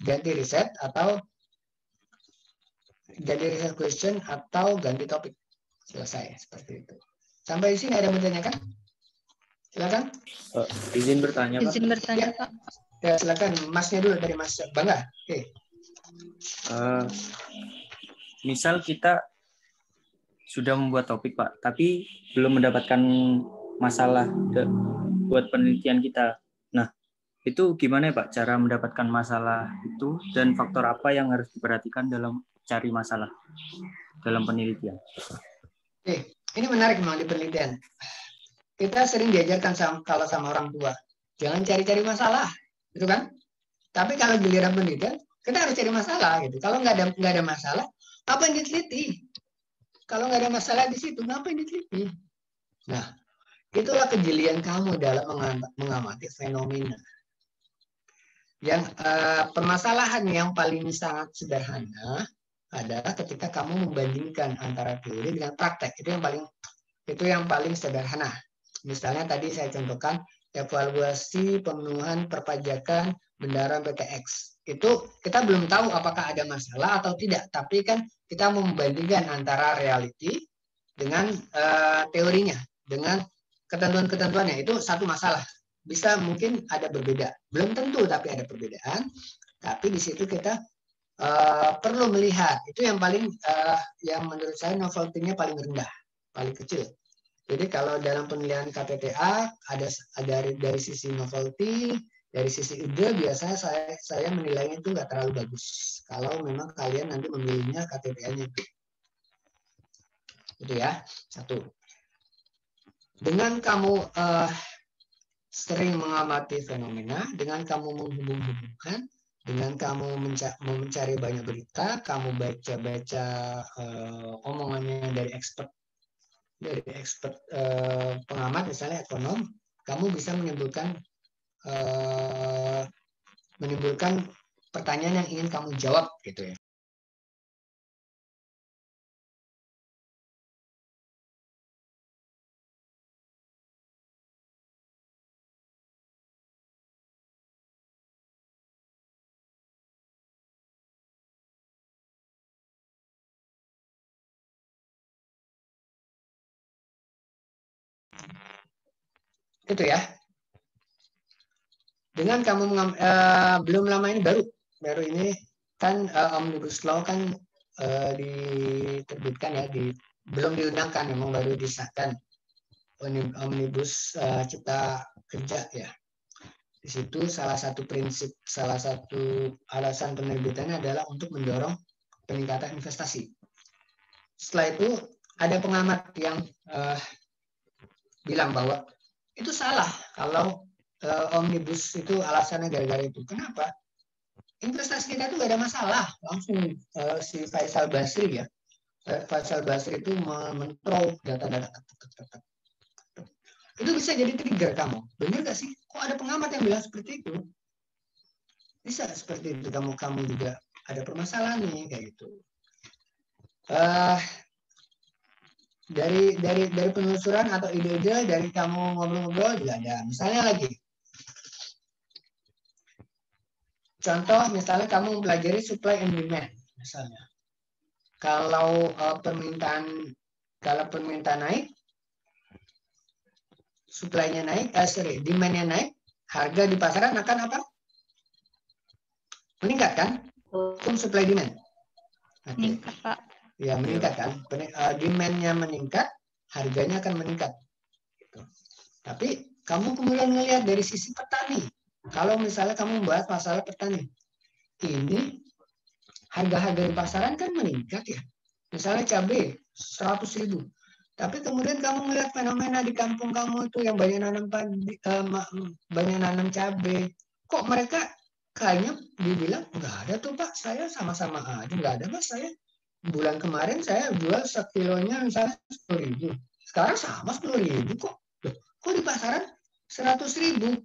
[SPEAKER 1] ganti riset, atau ganti riset question atau ganti topik. Selesai seperti itu. Sampai di sini ada yang bertanyakan? Silakan.
[SPEAKER 5] Izin bertanya, Pak.
[SPEAKER 7] Izin bertanya,
[SPEAKER 1] Ya.
[SPEAKER 7] Pak.
[SPEAKER 1] Ya, silakan. Masnya dulu, dari Mas Bangga. Oke.
[SPEAKER 8] Misal kita sudah membuat topik, Pak, tapi belum mendapatkan masalah buat penelitian kita. Nah, itu gimana ya, Pak, cara mendapatkan masalah itu, dan faktor apa yang harus diperhatikan dalam cari masalah dalam penelitian?
[SPEAKER 1] Oke, ini menarik memang di penelitian. Kita sering diajarkan kalau sama orang tua, jangan cari-cari masalah, gitu kan? Tapi kalau giliran penelitian, kita harus cari masalah, gitu. Kalau nggak ada masalah, apa yang diteliti? Kalau nggak ada masalah di situ, ngapain diteliti? Nah, itulah kejelian kamu dalam mengamati fenomena. Yang permasalahan yang paling sangat sederhana adalah ketika kamu membandingkan antara teori dengan praktek. Itu yang paling sederhana. Misalnya tadi saya contohkan evaluasi pemenuhan perpajakan bendara PTX. Itu kita belum tahu apakah ada masalah atau tidak, tapi kan kita membandingkan antara reality dengan teorinya, dengan ketentuan-ketentuannya. Itu satu masalah. Bisa mungkin ada berbeda, belum tentu, tapi ada perbedaan. Tapi di situ kita perlu melihat, itu yang paling yang menurut saya novelty-nya paling rendah, paling kecil. Jadi kalau dalam penilaian KTTA ada dari sisi novelty, dari sisi ide, biasanya saya menilainya itu nggak terlalu bagus. Kalau memang kalian nanti memilihnya KTTA-nya itu ya, satu. Dengan kamu sering mengamati fenomena, dengan kamu menghubung-hubungkan, dengan kamu mencari banyak berita, kamu baca-baca omongannya dari expert pengamat, misalnya ekonom, kamu bisa menimbulkan pertanyaan yang ingin kamu jawab, gitu ya. Itu ya. Dengan kamu belum lama ini baru ini kan Omnibus Law kan diterbitkan ya, belum diundangkan, memang baru disahkan Omnibus Cipta Kerja ya. Di situ salah satu alasan penerbitannya adalah untuk mendorong peningkatan investasi. Setelah itu ada pengamat yang bilang bahwa itu salah kalau omnibus itu alasannya gara-gara itu. Kenapa? Investasi kita itu nggak ada masalah. Langsung si Faisal Basri ya. Faisal Basri itu mentrol data-data. Itu bisa jadi trigger kamu. Benar nggak sih? Kok ada pengamat yang bilang seperti itu? Bisa seperti itu. Kamu juga ada permasalahan nih kayak gitu. Dari penelusuran atau ide-ide dari kamu ngobrol-ngobrol juga ada. Misalnya lagi, contoh misalnya kamu pelajari supply and demand misalnya. Kalau permintaan naik, supply-nya naik, demand-nya naik, harga di pasaran akan apa? Meningkat kan? Hukum supply demand.
[SPEAKER 6] Meningkat, Pak.
[SPEAKER 1] Ya, meningkat kan? Demand-nya meningkat, harganya akan meningkat. Gitu. Tapi kamu kemudian melihat dari sisi petani. Kalau misalnya kamu membahas masalah petani, ini harga-harga di pasaran kan meningkat ya. Misalnya cabai 100.000. Tapi kemudian kamu melihat fenomena di kampung kamu itu yang banyak nanam cabai. Kok mereka kayaknya dibilang nggak ada tuh Pak, saya sama-sama aja, nggak ada Mas, saya bulan kemarin saya jual sekilonya misalnya 10.000. Sekarang sama 10.000 kok. Loh, kok di pasaran 100.000?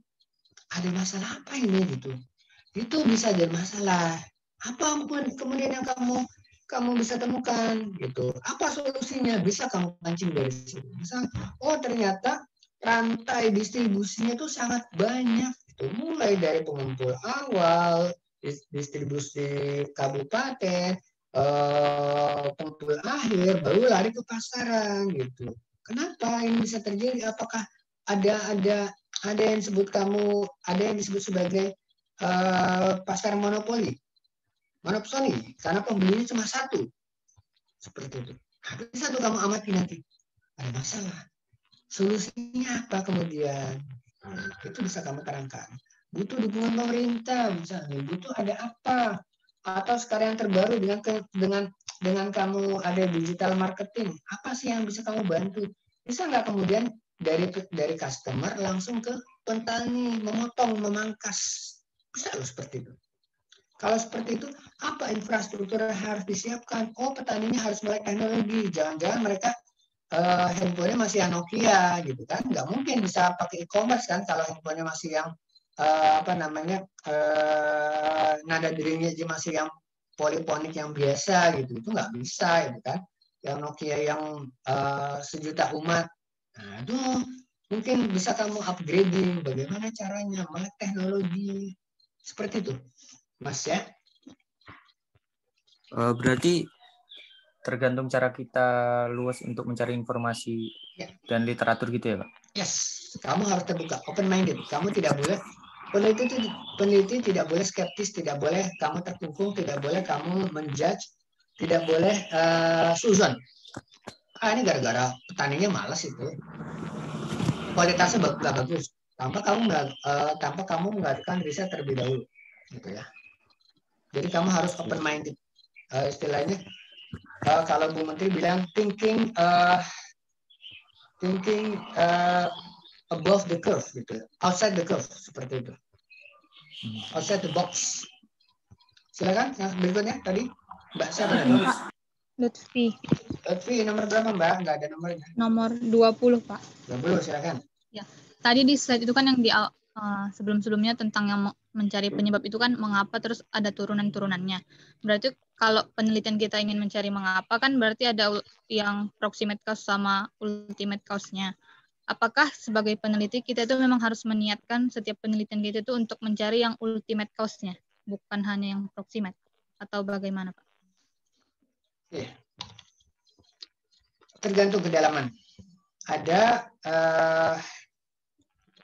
[SPEAKER 1] Ada masalah apa ini gitu? Itu bisa jadi masalah. Apa kemudian yang kamu bisa temukan gitu? Apa solusinya? Bisa kamu pancing dari situ. Misal, oh ternyata rantai distribusinya itu sangat banyak. Gitu. Mulai dari pengumpul awal, distribusi kabupaten, pengumpul akhir, baru lari ke pasaran gitu. Kenapa ini bisa terjadi? Apakah ada yang disebut sebagai pasar monopoli, karena pembelinya cuma satu, seperti itu. Habis satu kamu amati nanti ada masalah. Solusinya apa kemudian? Itu bisa kamu terangkan. Butuh dukungan pemerintah, misalnya. Butuh ada apa? Atau sekarang yang terbaru dengan kamu ada digital marketing, apa sih yang bisa kamu bantu? Bisa nggak kemudian dari customer langsung ke petani, memotong, memangkas? Bisa loh seperti itu. Kalau seperti itu, apa infrastruktur yang harus disiapkan? Oh, petaninya harus melek teknologi. Jangan-jangan mereka handphonenya masih yang Nokia, gitu kan? Nggak mungkin bisa pakai e-commerce kan? Kalau handphonenya masih yang nada deringnya masih yang poliponik yang biasa, gitu. Itu nggak bisa, gitu kan? Yang Nokia yang 1.000.000 umat. Nah, itu mungkin bisa kamu upgrading. Bagaimana caranya melek teknologi? Seperti itu, Mas ya.
[SPEAKER 8] Berarti tergantung cara kita luas untuk mencari informasi dan literatur gitu ya, Pak?
[SPEAKER 1] Yes, kamu harus terbuka, open minded. Kamu tidak boleh peneliti tidak boleh skeptis, tidak boleh kamu terkungkung, tidak boleh kamu menjudge, tidak boleh suzon. Ini gara-gara petaninya malas itu, kualitasnya nggak bagus. Tanpa kamu melakukan riset terlebih dahulu, gitu ya. Jadi kamu harus open minded. Istilahnya kalau Bu Menteri bilang thinking above the curve, gitu, outside the curve, seperti itu, outside the box. Silakan yang berikutnya tadi Mbak siapa tadi?
[SPEAKER 7] Lutfi.
[SPEAKER 1] Lutfi nomor berapa Mbak? Nggak ada nomornya.
[SPEAKER 7] Nomor 20 Pak.
[SPEAKER 1] 20 silakan.
[SPEAKER 7] Ya, tadi di slide itu kan yang di sebelum-sebelumnya tentang yang mencari penyebab itu kan mengapa, terus ada turunan-turunannya. Berarti kalau penelitian kita ingin mencari mengapa kan berarti ada yang proximate cause sama ultimate cause-nya. Apakah sebagai peneliti kita itu memang harus meniatkan setiap penelitian kita itu untuk mencari yang ultimate cause-nya, bukan hanya yang proximate, atau bagaimana Pak?
[SPEAKER 1] Ya. Tergantung kedalaman. Ada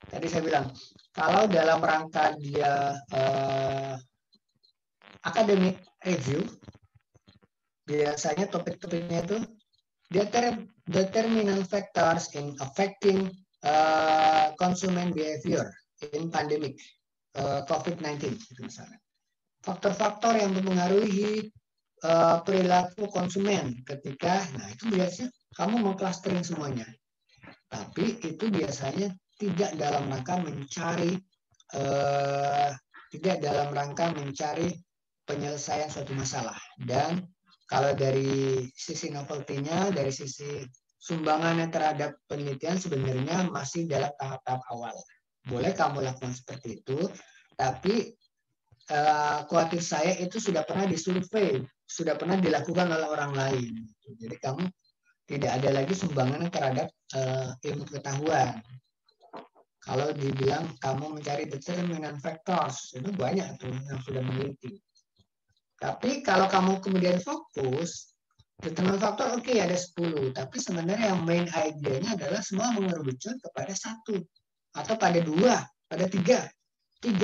[SPEAKER 1] tadi saya bilang kalau dalam rangka dia academic review, biasanya topik-topiknya itu determinant factors in affecting consumer behavior in pandemic COVID-19 misalnya. Faktor-faktor yang mempengaruhi perilaku konsumen ketika, nah itu biasanya kamu mengclustering semuanya. Tapi itu biasanya tidak dalam rangka mencari penyelesaian suatu masalah. Dan kalau dari sisi novelty-nya, dari sisi sumbangannya terhadap penelitian sebenarnya masih dalam tahap-tahap awal. Boleh kamu lakukan seperti itu, tapi khawatir saya itu sudah pernah disurvei, sudah pernah dilakukan oleh orang lain. Jadi kamu tidak ada lagi sumbangan terhadap ilmu pengetahuan. Kalau dibilang kamu mencari determinant factors, itu banyak tuh yang sudah meneliti. Tapi kalau kamu kemudian fokus, determinant factor oke, ada 10, tapi sebenarnya yang main idenya adalah semua mengerucut kepada 1 atau pada 2, pada 3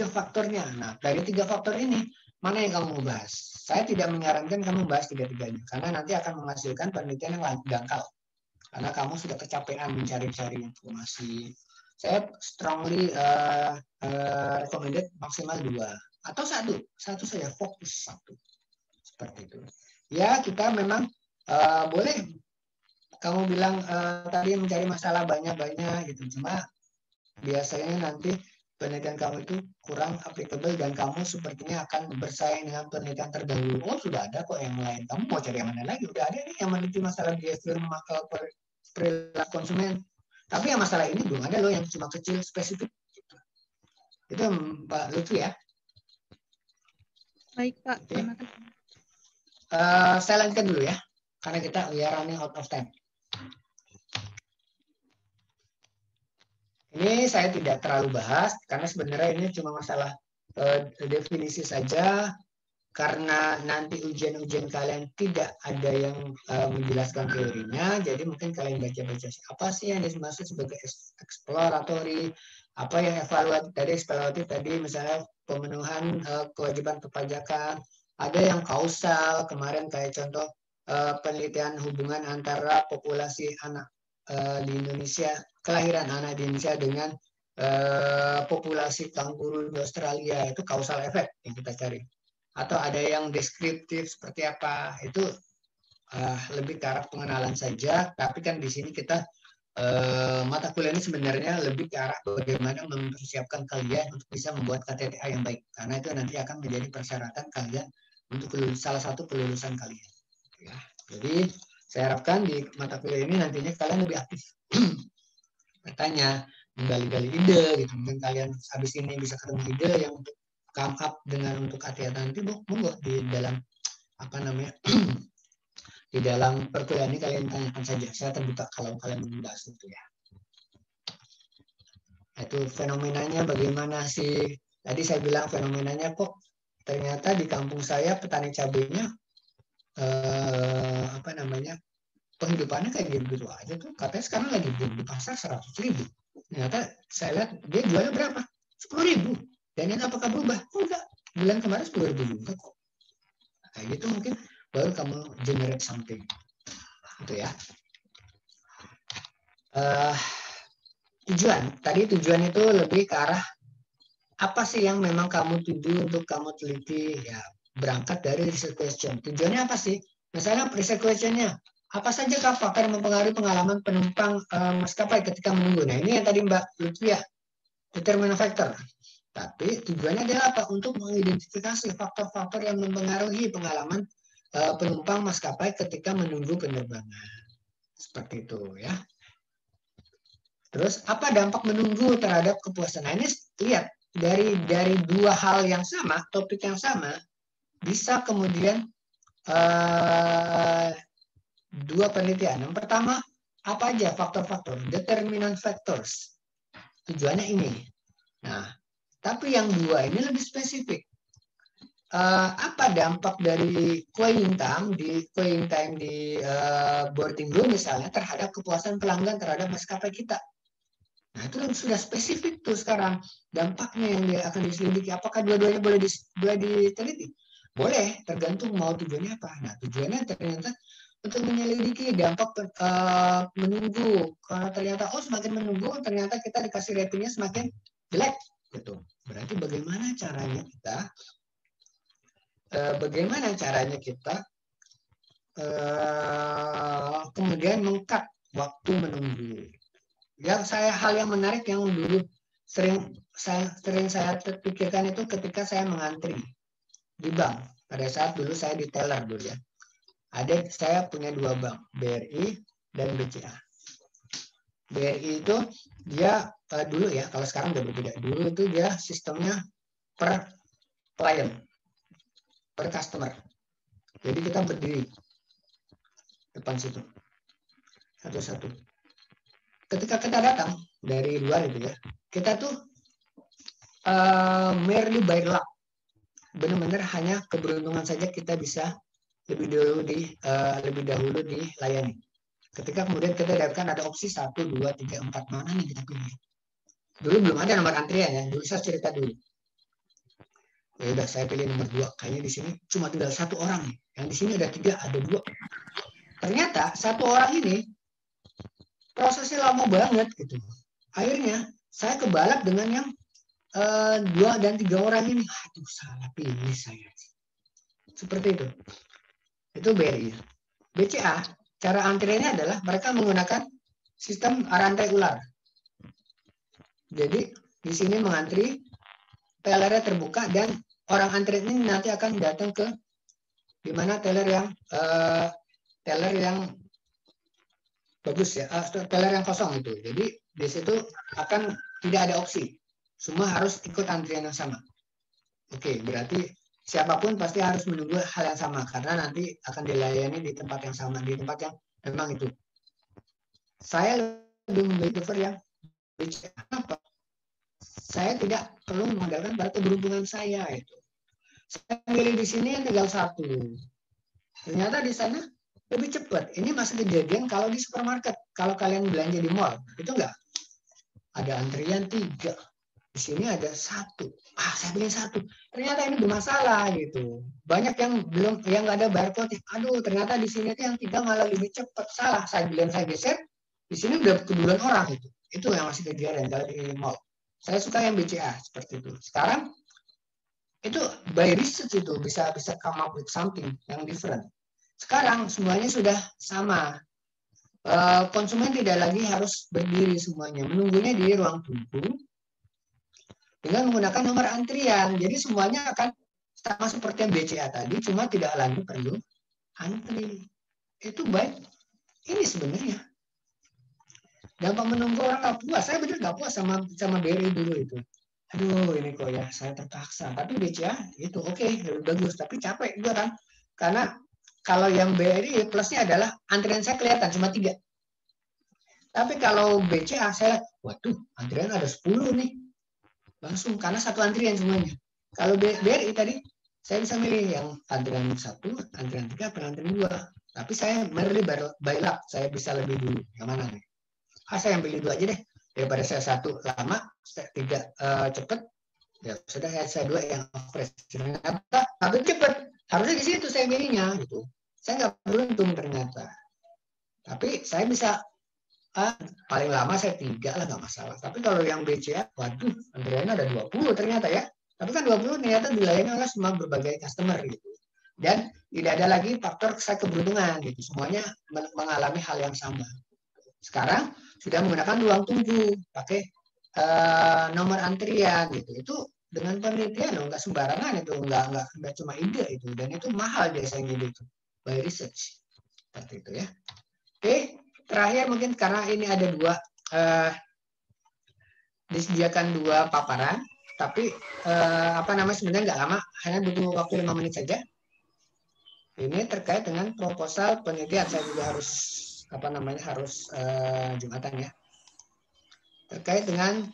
[SPEAKER 1] faktornya. Nah, dari 3 faktor ini mana yang kamu mau bahas? Saya tidak menyarankan kamu bahas 3-tiganya karena nanti akan menghasilkan penelitian yang dangkal. Karena kamu sudah kecapean mencari-cari informasi. Saya strongly recommended maksimal 2 atau 1 saja, fokus 1. Seperti itu. Ya, kita memang boleh kamu bilang tadi mencari masalah banyak-banyak gitu. Cuma biasanya nanti penelitian kamu itu kurang applicable dan kamu sepertinya akan bersaing dengan penelitian terdahulu. Oh, sudah ada kok yang lain. Kamu mau cari yang mana lagi? Udah ada nih yang meneliti masalah behavior perilaku konsumen. Tapi yang masalah ini belum ada loh yang cuma kecil spesifik. Gitu. Itu Pak Lutfi ya.
[SPEAKER 7] Baik Pak,
[SPEAKER 1] Oke.
[SPEAKER 7] terima kasih.
[SPEAKER 1] Saya lanjutkan dulu ya, karena kita we are running out of time. Ini saya tidak terlalu bahas, karena sebenarnya ini cuma masalah definisi saja, karena nanti ujian-ujian kalian tidak ada yang menjelaskan teorinya, jadi mungkin kalian baca-baca apa sih yang dimaksud sebagai exploratory, apa yang evaluatif tadi misalnya pemenuhan kewajiban perpajakan, ada yang kausal, kemarin kayak contoh penelitian hubungan antara populasi anak di Indonesia, kelahiran anak di Indonesia dengan populasi kanguru di Australia, itu kausal efek yang kita cari. Atau ada yang deskriptif seperti apa, itu lebih ke arah pengenalan saja, tapi kan di sini kita mata kuliah ini sebenarnya lebih ke arah bagaimana mempersiapkan kalian untuk bisa membuat KTTA yang baik, karena itu nanti akan menjadi persyaratan kalian untuk salah satu kelulusan kalian. Ya. Jadi saya harapkan di mata kuliah ini nantinya kalian lebih aktif bertanya, menggali-gali ide, gitu. Mungkin kalian habis ini bisa ketemu ide yang untuk come up dengan untuk KTTA nanti, monggo di dalam apa namanya di dalam perkuliahan ini kalian tanyakan saja. Saya terbuka kalau kalian membahas itu ya. Itu fenomenanya bagaimana sih? Tadi saya bilang fenomenanya kok ternyata di kampung saya petani cabenya apa namanya penghidupannya kayak gitu aja tuh. Katanya sekarang lagi di pasar 100.000. Ternyata saya lihat dia jualnya berapa? 10.000. Dan ini apakah berubah? Enggak. Bulan kemarin 10.000 juga kok. Kayak gitu mungkin baru kamu generate something. Itu ya. Tujuan. Tadi tujuan itu lebih ke arah apa sih yang memang kamu tuju untuk kamu teliti ya, berangkat dari research question. Tujuannya apa sih? Misalnya research questionnya apa saja faktor yang mempengaruhi pengalaman penumpang maskapai ketika menunggu. Nah ini yang tadi Mbak Lutfi ya, determinant factor. Tapi tujuannya adalah apa? Untuk mengidentifikasi faktor-faktor yang mempengaruhi pengalaman penumpang maskapai ketika menunggu penerbangan. Seperti itu ya. Terus apa dampak menunggu terhadap kepuasan? Nah ini lihat dari dua hal yang sama, topik yang sama, bisa kemudian dua penelitian. Yang pertama, apa aja faktor-faktor? Determinant factors. Tujuannya ini. Nah, tapi yang dua ini lebih spesifik. Apa dampak dari queuing time di boarding room misalnya terhadap kepuasan pelanggan terhadap maskapai kita? Nah, itu sudah spesifik tuh sekarang. Dampaknya yang dia akan diselidiki. Apakah dua-duanya boleh diteliti? Boleh, tergantung mau tujuannya apa. Nah, tujuannya ternyata untuk menyelidiki dampak menunggu. Karena ternyata, semakin menunggu, ternyata kita dikasih ratingnya semakin jelek. Gitu. Berarti bagaimana caranya kita kemudian meng-cut waktu menunggu. Hal yang menarik yang dulu sering saya pikirkan itu ketika saya mengantri di bank. Pada saat dulu saya di teller dulu ya. Saya punya dua bank, BRI dan BCA. BRI itu dia dulu ya, kalau sekarang udah berbeda. Dulu itu dia sistemnya per klien, per customer. Jadi kita berdiri depan situ satu-satu. Ketika kita datang, dari luar itu ya, kita tuh merely by luck, benar-benar hanya keberuntungan saja kita bisa lebih dahulu dilayani. Ketika kemudian kita dapatkan ada opsi 1, 2, 3, 4, mana nih kita pilih. Dulu belum ada nomor antrian ya, dulu saya cerita dulu. Ya udah saya pilih nomor 2, kayaknya di sini cuma tinggal 1 orang nih. Yang di sini ada 3, ada 2. Ternyata 1 orang ini prosesnya lama banget gitu. Akhirnya saya kebalap dengan yang 2 dan 3 orang ini. Aduh, salah pilih saya. Seperti itu. Itu BRI. BCA, cara antriannya adalah mereka menggunakan sistem rantai ular. Jadi di sini mengantri, tellernya terbuka dan orang antrian ini nanti akan datang ke di mana teller yang bagus ya, teller yang kosong itu. Jadi di situ akan tidak ada opsi, semua harus ikut antrian yang sama. Oke, berarti siapapun pasti harus menunggu hal yang sama karena nanti akan dilayani di tempat yang sama, di tempat yang memang itu. Saya lebih memilih prefer yang BCA. Apa? Saya tidak perlu mengandalkan pada keberuntungan saya itu. Saya pilih di sini yang tinggal 1. Ternyata di sana lebih cepat. Ini masih kejadian kalau di supermarket. Kalau kalian belanja di mall, itu enggak. Ada antrian 3. Di sini ada 1. Saya pilih 1. Ternyata ini bermasalah gitu. Banyak yang nggak ada barcode. Aduh, ternyata di sini yang 3 malah lebih cepat. Salah. Saya geser. Di sini udah keduluan orang itu. Itu yang masih kejadian kalau di mall. Saya suka yang BCA seperti itu. Sekarang itu by research itu bisa come up with something yang different. Sekarang semuanya sudah sama. Konsumen tidak lagi harus berdiri semuanya, menunggunya di ruang tunggu dengan menggunakan nomor antrian. Jadi semuanya akan sama seperti yang BCA tadi, cuma tidak lagi perlu antri. Itu baik. Ini sebenarnya gampang menunggu orang nggak puas. Saya benar nggak puas sama BRI dulu itu. Aduh, ini kok ya saya terpaksa. Tapi BCA itu oke, lebih bagus. Tapi capek juga kan. Karena kalau yang BRI plusnya adalah antrian saya kelihatan cuma 3. Tapi kalau BCA saya, waduh, antrian ada 10 nih. Langsung, karena satu antrian semuanya. Kalau BRI tadi, saya bisa milih yang antrian 1, antrian 3, antrian 2. Tapi saya merely by luck. Saya bisa lebih dulu. Yang mana nih? Saya yang pilih 2 aja deh. Daripada saya 1 lama, 3 cepet, ya sudah saya 2 yang fresh. Tapi cepet. Harusnya di situ saya milihnya gitu. Saya nggak beruntung ternyata. Tapi saya bisa paling lama saya 3 lah, nggak masalah. Tapi kalau yang BCA, waduh, antriannya ada 20 ternyata ya. Tapi kan 20 ternyata dilayani oleh semua berbagai customer gitu. Dan tidak ada lagi faktor saya keberuntungan gitu. Semuanya mengalami hal yang sama. Sekarang sudah menggunakan ruang tunggu, pakai nomor antrian gitu. Itu dengan penelitian nggak sembarangan itu, nggak cuma ide itu, dan itu mahal biasanya itu by research seperti itu ya. Oke, terakhir mungkin karena ini ada 2 disediakan 2 paparan, tapi sebenarnya nggak lama, hanya butuh waktu 5 menit saja. Ini terkait dengan proposal penelitian. Saya juga harus Jumatan ya. Terkait dengan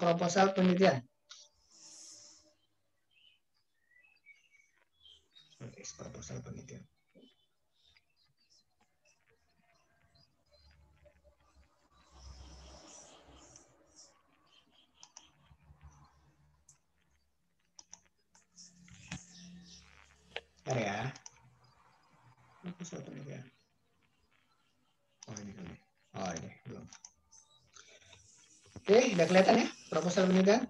[SPEAKER 1] proposal penelitian. Proposal penelitian. Bentar ya. Proposal penelitian. Oh ini belum. Oke, udah kelihatan ya proposal penelitian?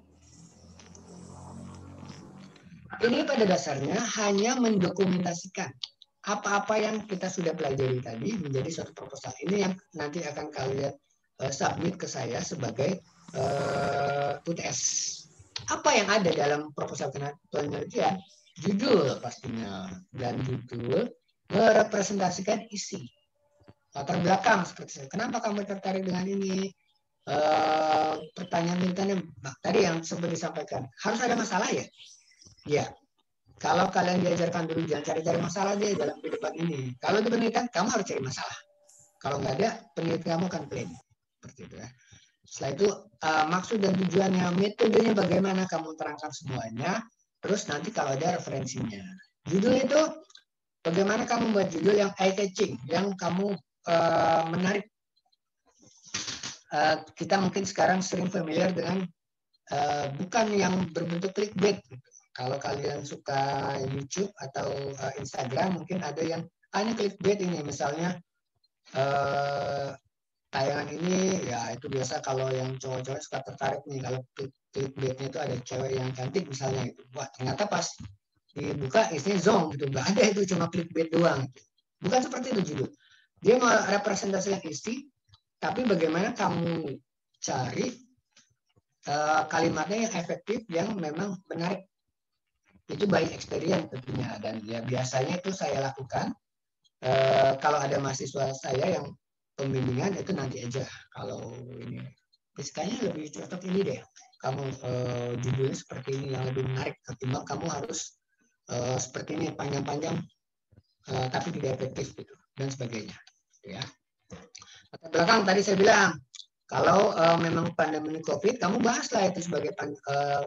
[SPEAKER 1] Ini pada dasarnya hanya mendokumentasikan apa-apa yang kita sudah pelajari tadi menjadi suatu proposal. Ini yang nanti akan kalian submit ke saya sebagai UTS. Apa yang ada dalam proposal penelitian? Judul pastinya, dan judul merepresentasikan isi. Latar belakang seperti itu. Kenapa kamu tertarik dengan ini? Pertanyaan tadi yang sempat disampaikan. Harus ada masalah ya? Ya. Kalau kalian diajarkan dulu jangan cari-cari masalah deh dalam kehidupan ini. Kalau di penelitian kamu harus cari masalah. Kalau nggak ada, penelitian kamu akan plain. Seperti itu ya. Setelah itu maksud dan tujuannya, metodenya bagaimana kamu terangkan semuanya. Terus nanti kalau ada referensinya. Judul itu bagaimana kamu buat judul yang eye-catching, yang kamu menarik. Kita mungkin sekarang sering familiar dengan bukan yang berbentuk clickbait. Kalau kalian suka YouTube atau Instagram, mungkin ada yang hanya clickbait ini, misalnya tayangan ini, ya itu biasa kalau yang cowok-cowok suka tertarik nih, kalau clickbaitnya itu ada cewek yang cantik misalnya, gitu. Wah ternyata pas dibuka isinya zong gitu, nggak ada, itu cuma clickbait doang. Bukan seperti itu judul. Dia mau representasikan isi, tapi bagaimana kamu cari kalimatnya yang efektif, yang memang menarik. Itu by experience tentunya, dan ya biasanya itu saya lakukan. Kalau ada mahasiswa saya yang pembimbingan itu nanti aja. Kalau ini fisikanya lebih cocok ini deh. Kamu judulnya seperti ini yang lebih menarik ketimbang kamu harus seperti ini panjang-panjang tapi tidak efektif gitu dan sebagainya. Ya. Latar belakang tadi saya bilang kalau memang pandemi COVID, kamu bahaslah itu sebagai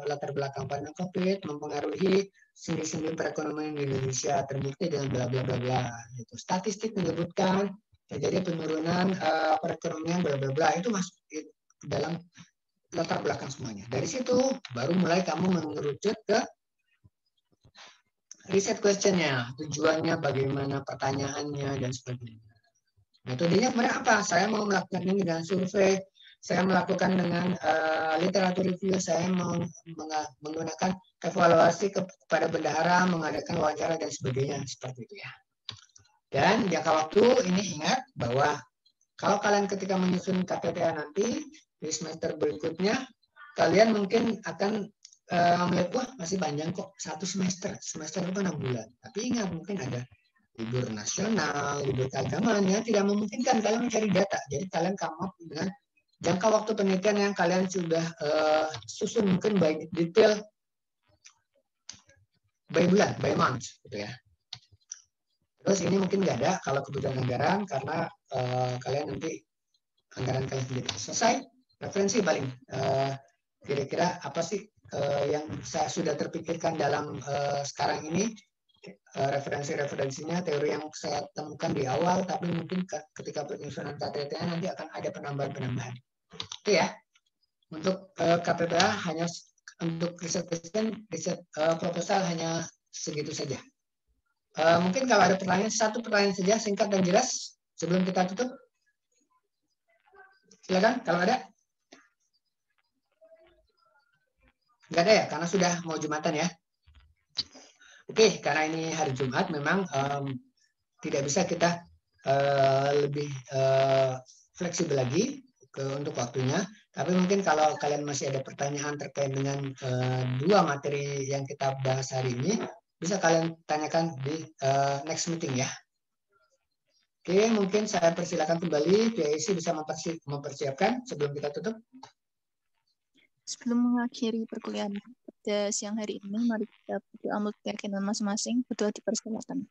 [SPEAKER 1] latar belakang pandemi COVID mempengaruhi sendi-sendi perekonomian di Indonesia, terbukti dengan bla bla bla bla. Gitu. Statistik menyebutkan terjadi penurunan perekonomian bla bla bla, itu masuk dalam latar belakang semuanya. Dari situ baru mulai kamu mengerucut ke riset questionnya, tujuannya bagaimana, pertanyaannya dan sebagainya. Metodenya berapa? Saya mau melakukan ini dengan survei, saya melakukan dengan literatur review, saya mau menggunakan evaluasi kepada bendahara, mengadakan wawancara dan sebagainya, seperti itu ya. Dan jangka waktu ini ingat bahwa kalau kalian ketika menyusun KPTA nanti di semester berikutnya, kalian mungkin akan melihat, wah masih panjang kok, 1 semester itu 6 bulan. Tapi ingat mungkin ada libur nasional, libur keagamaan yang tidak memungkinkan kalian mencari data. Jadi kalian come up dengan jangka waktu penelitian yang kalian sudah susun mungkin by detail, by bulan, by month, gitu ya. Terus ini mungkin nggak ada kalau kebutuhan anggaran karena kalian nanti anggaran kalian sendiri selesai. Referensi paling kira-kira apa sih yang saya sudah terpikirkan dalam sekarang ini. Referensi-referensinya, teori yang saya temukan di awal, tapi mungkin ketika penyusunan KTTA nanti akan ada penambahan-penambahan. Itu ya. Untuk KPTA hanya untuk riset proposal hanya segitu saja. Mungkin kalau ada pertanyaan, satu pertanyaan saja singkat dan jelas sebelum kita tutup. Silakan kalau ada. Enggak ada ya, karena sudah mau Jumatan ya. Oke, karena ini hari Jumat memang tidak bisa kita lebih fleksibel lagi untuk waktunya. Tapi mungkin kalau kalian masih ada pertanyaan terkait dengan 2 materi yang kita bahas hari ini, bisa kalian tanyakan di next meeting ya. Oke, mungkin saya persilakan kembali, PIC bisa mempersiapkan sebelum kita tutup.
[SPEAKER 9] Sebelum mengakhiri perkuliahan pada siang hari ini, mari kita berdoa menurut keyakinan masing-masing. Berdoa dipersilakan.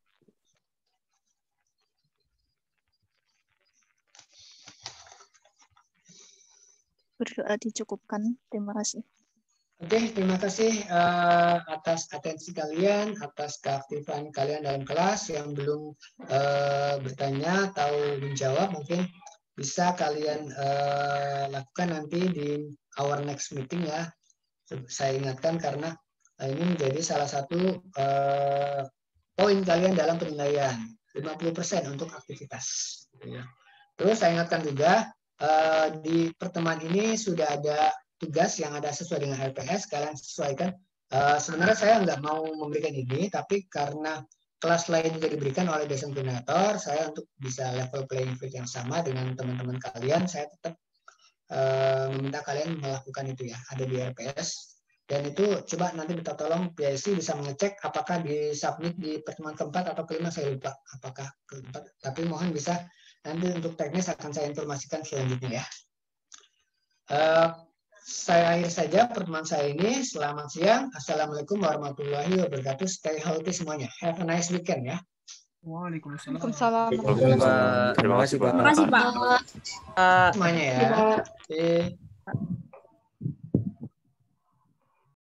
[SPEAKER 9] Berdoa dicukupkan. Terima kasih.
[SPEAKER 1] Oke, terima kasih atas atensi kalian, atas keaktifan kalian dalam kelas. Yang belum bertanya atau menjawab mungkin bisa kalian lakukan nanti di our next meeting ya. Saya ingatkan karena ini menjadi salah satu poin kalian dalam penilaian, 50% untuk aktivitas. Terus saya ingatkan juga di pertemuan ini sudah ada tugas yang ada sesuai dengan LPS, kalian sesuaikan. Sebenarnya saya nggak mau memberikan ini, tapi karena kelas lain juga diberikan oleh dosen koordinator, saya untuk bisa level playing field yang sama dengan teman-teman kalian, saya tetap meminta kalian melakukan itu ya, ada di LPS. Dan itu coba nanti minta tolong PIC bisa mengecek apakah di submit di pertemuan keempat atau kelima, saya lupa apakah keempat, tapi mohon bisa nanti untuk teknis akan saya informasikan selanjutnya ya. Saya akhir saja pertemuan saya ini. Selamat siang. Assalamualaikum warahmatullahi wabarakatuh. Stay healthy semuanya. Have a nice weekend ya.
[SPEAKER 2] Waalaikumsalam.
[SPEAKER 8] Terima kasih Pak.
[SPEAKER 4] Terima kasih, Pak.
[SPEAKER 1] Semuanya ya. Oke.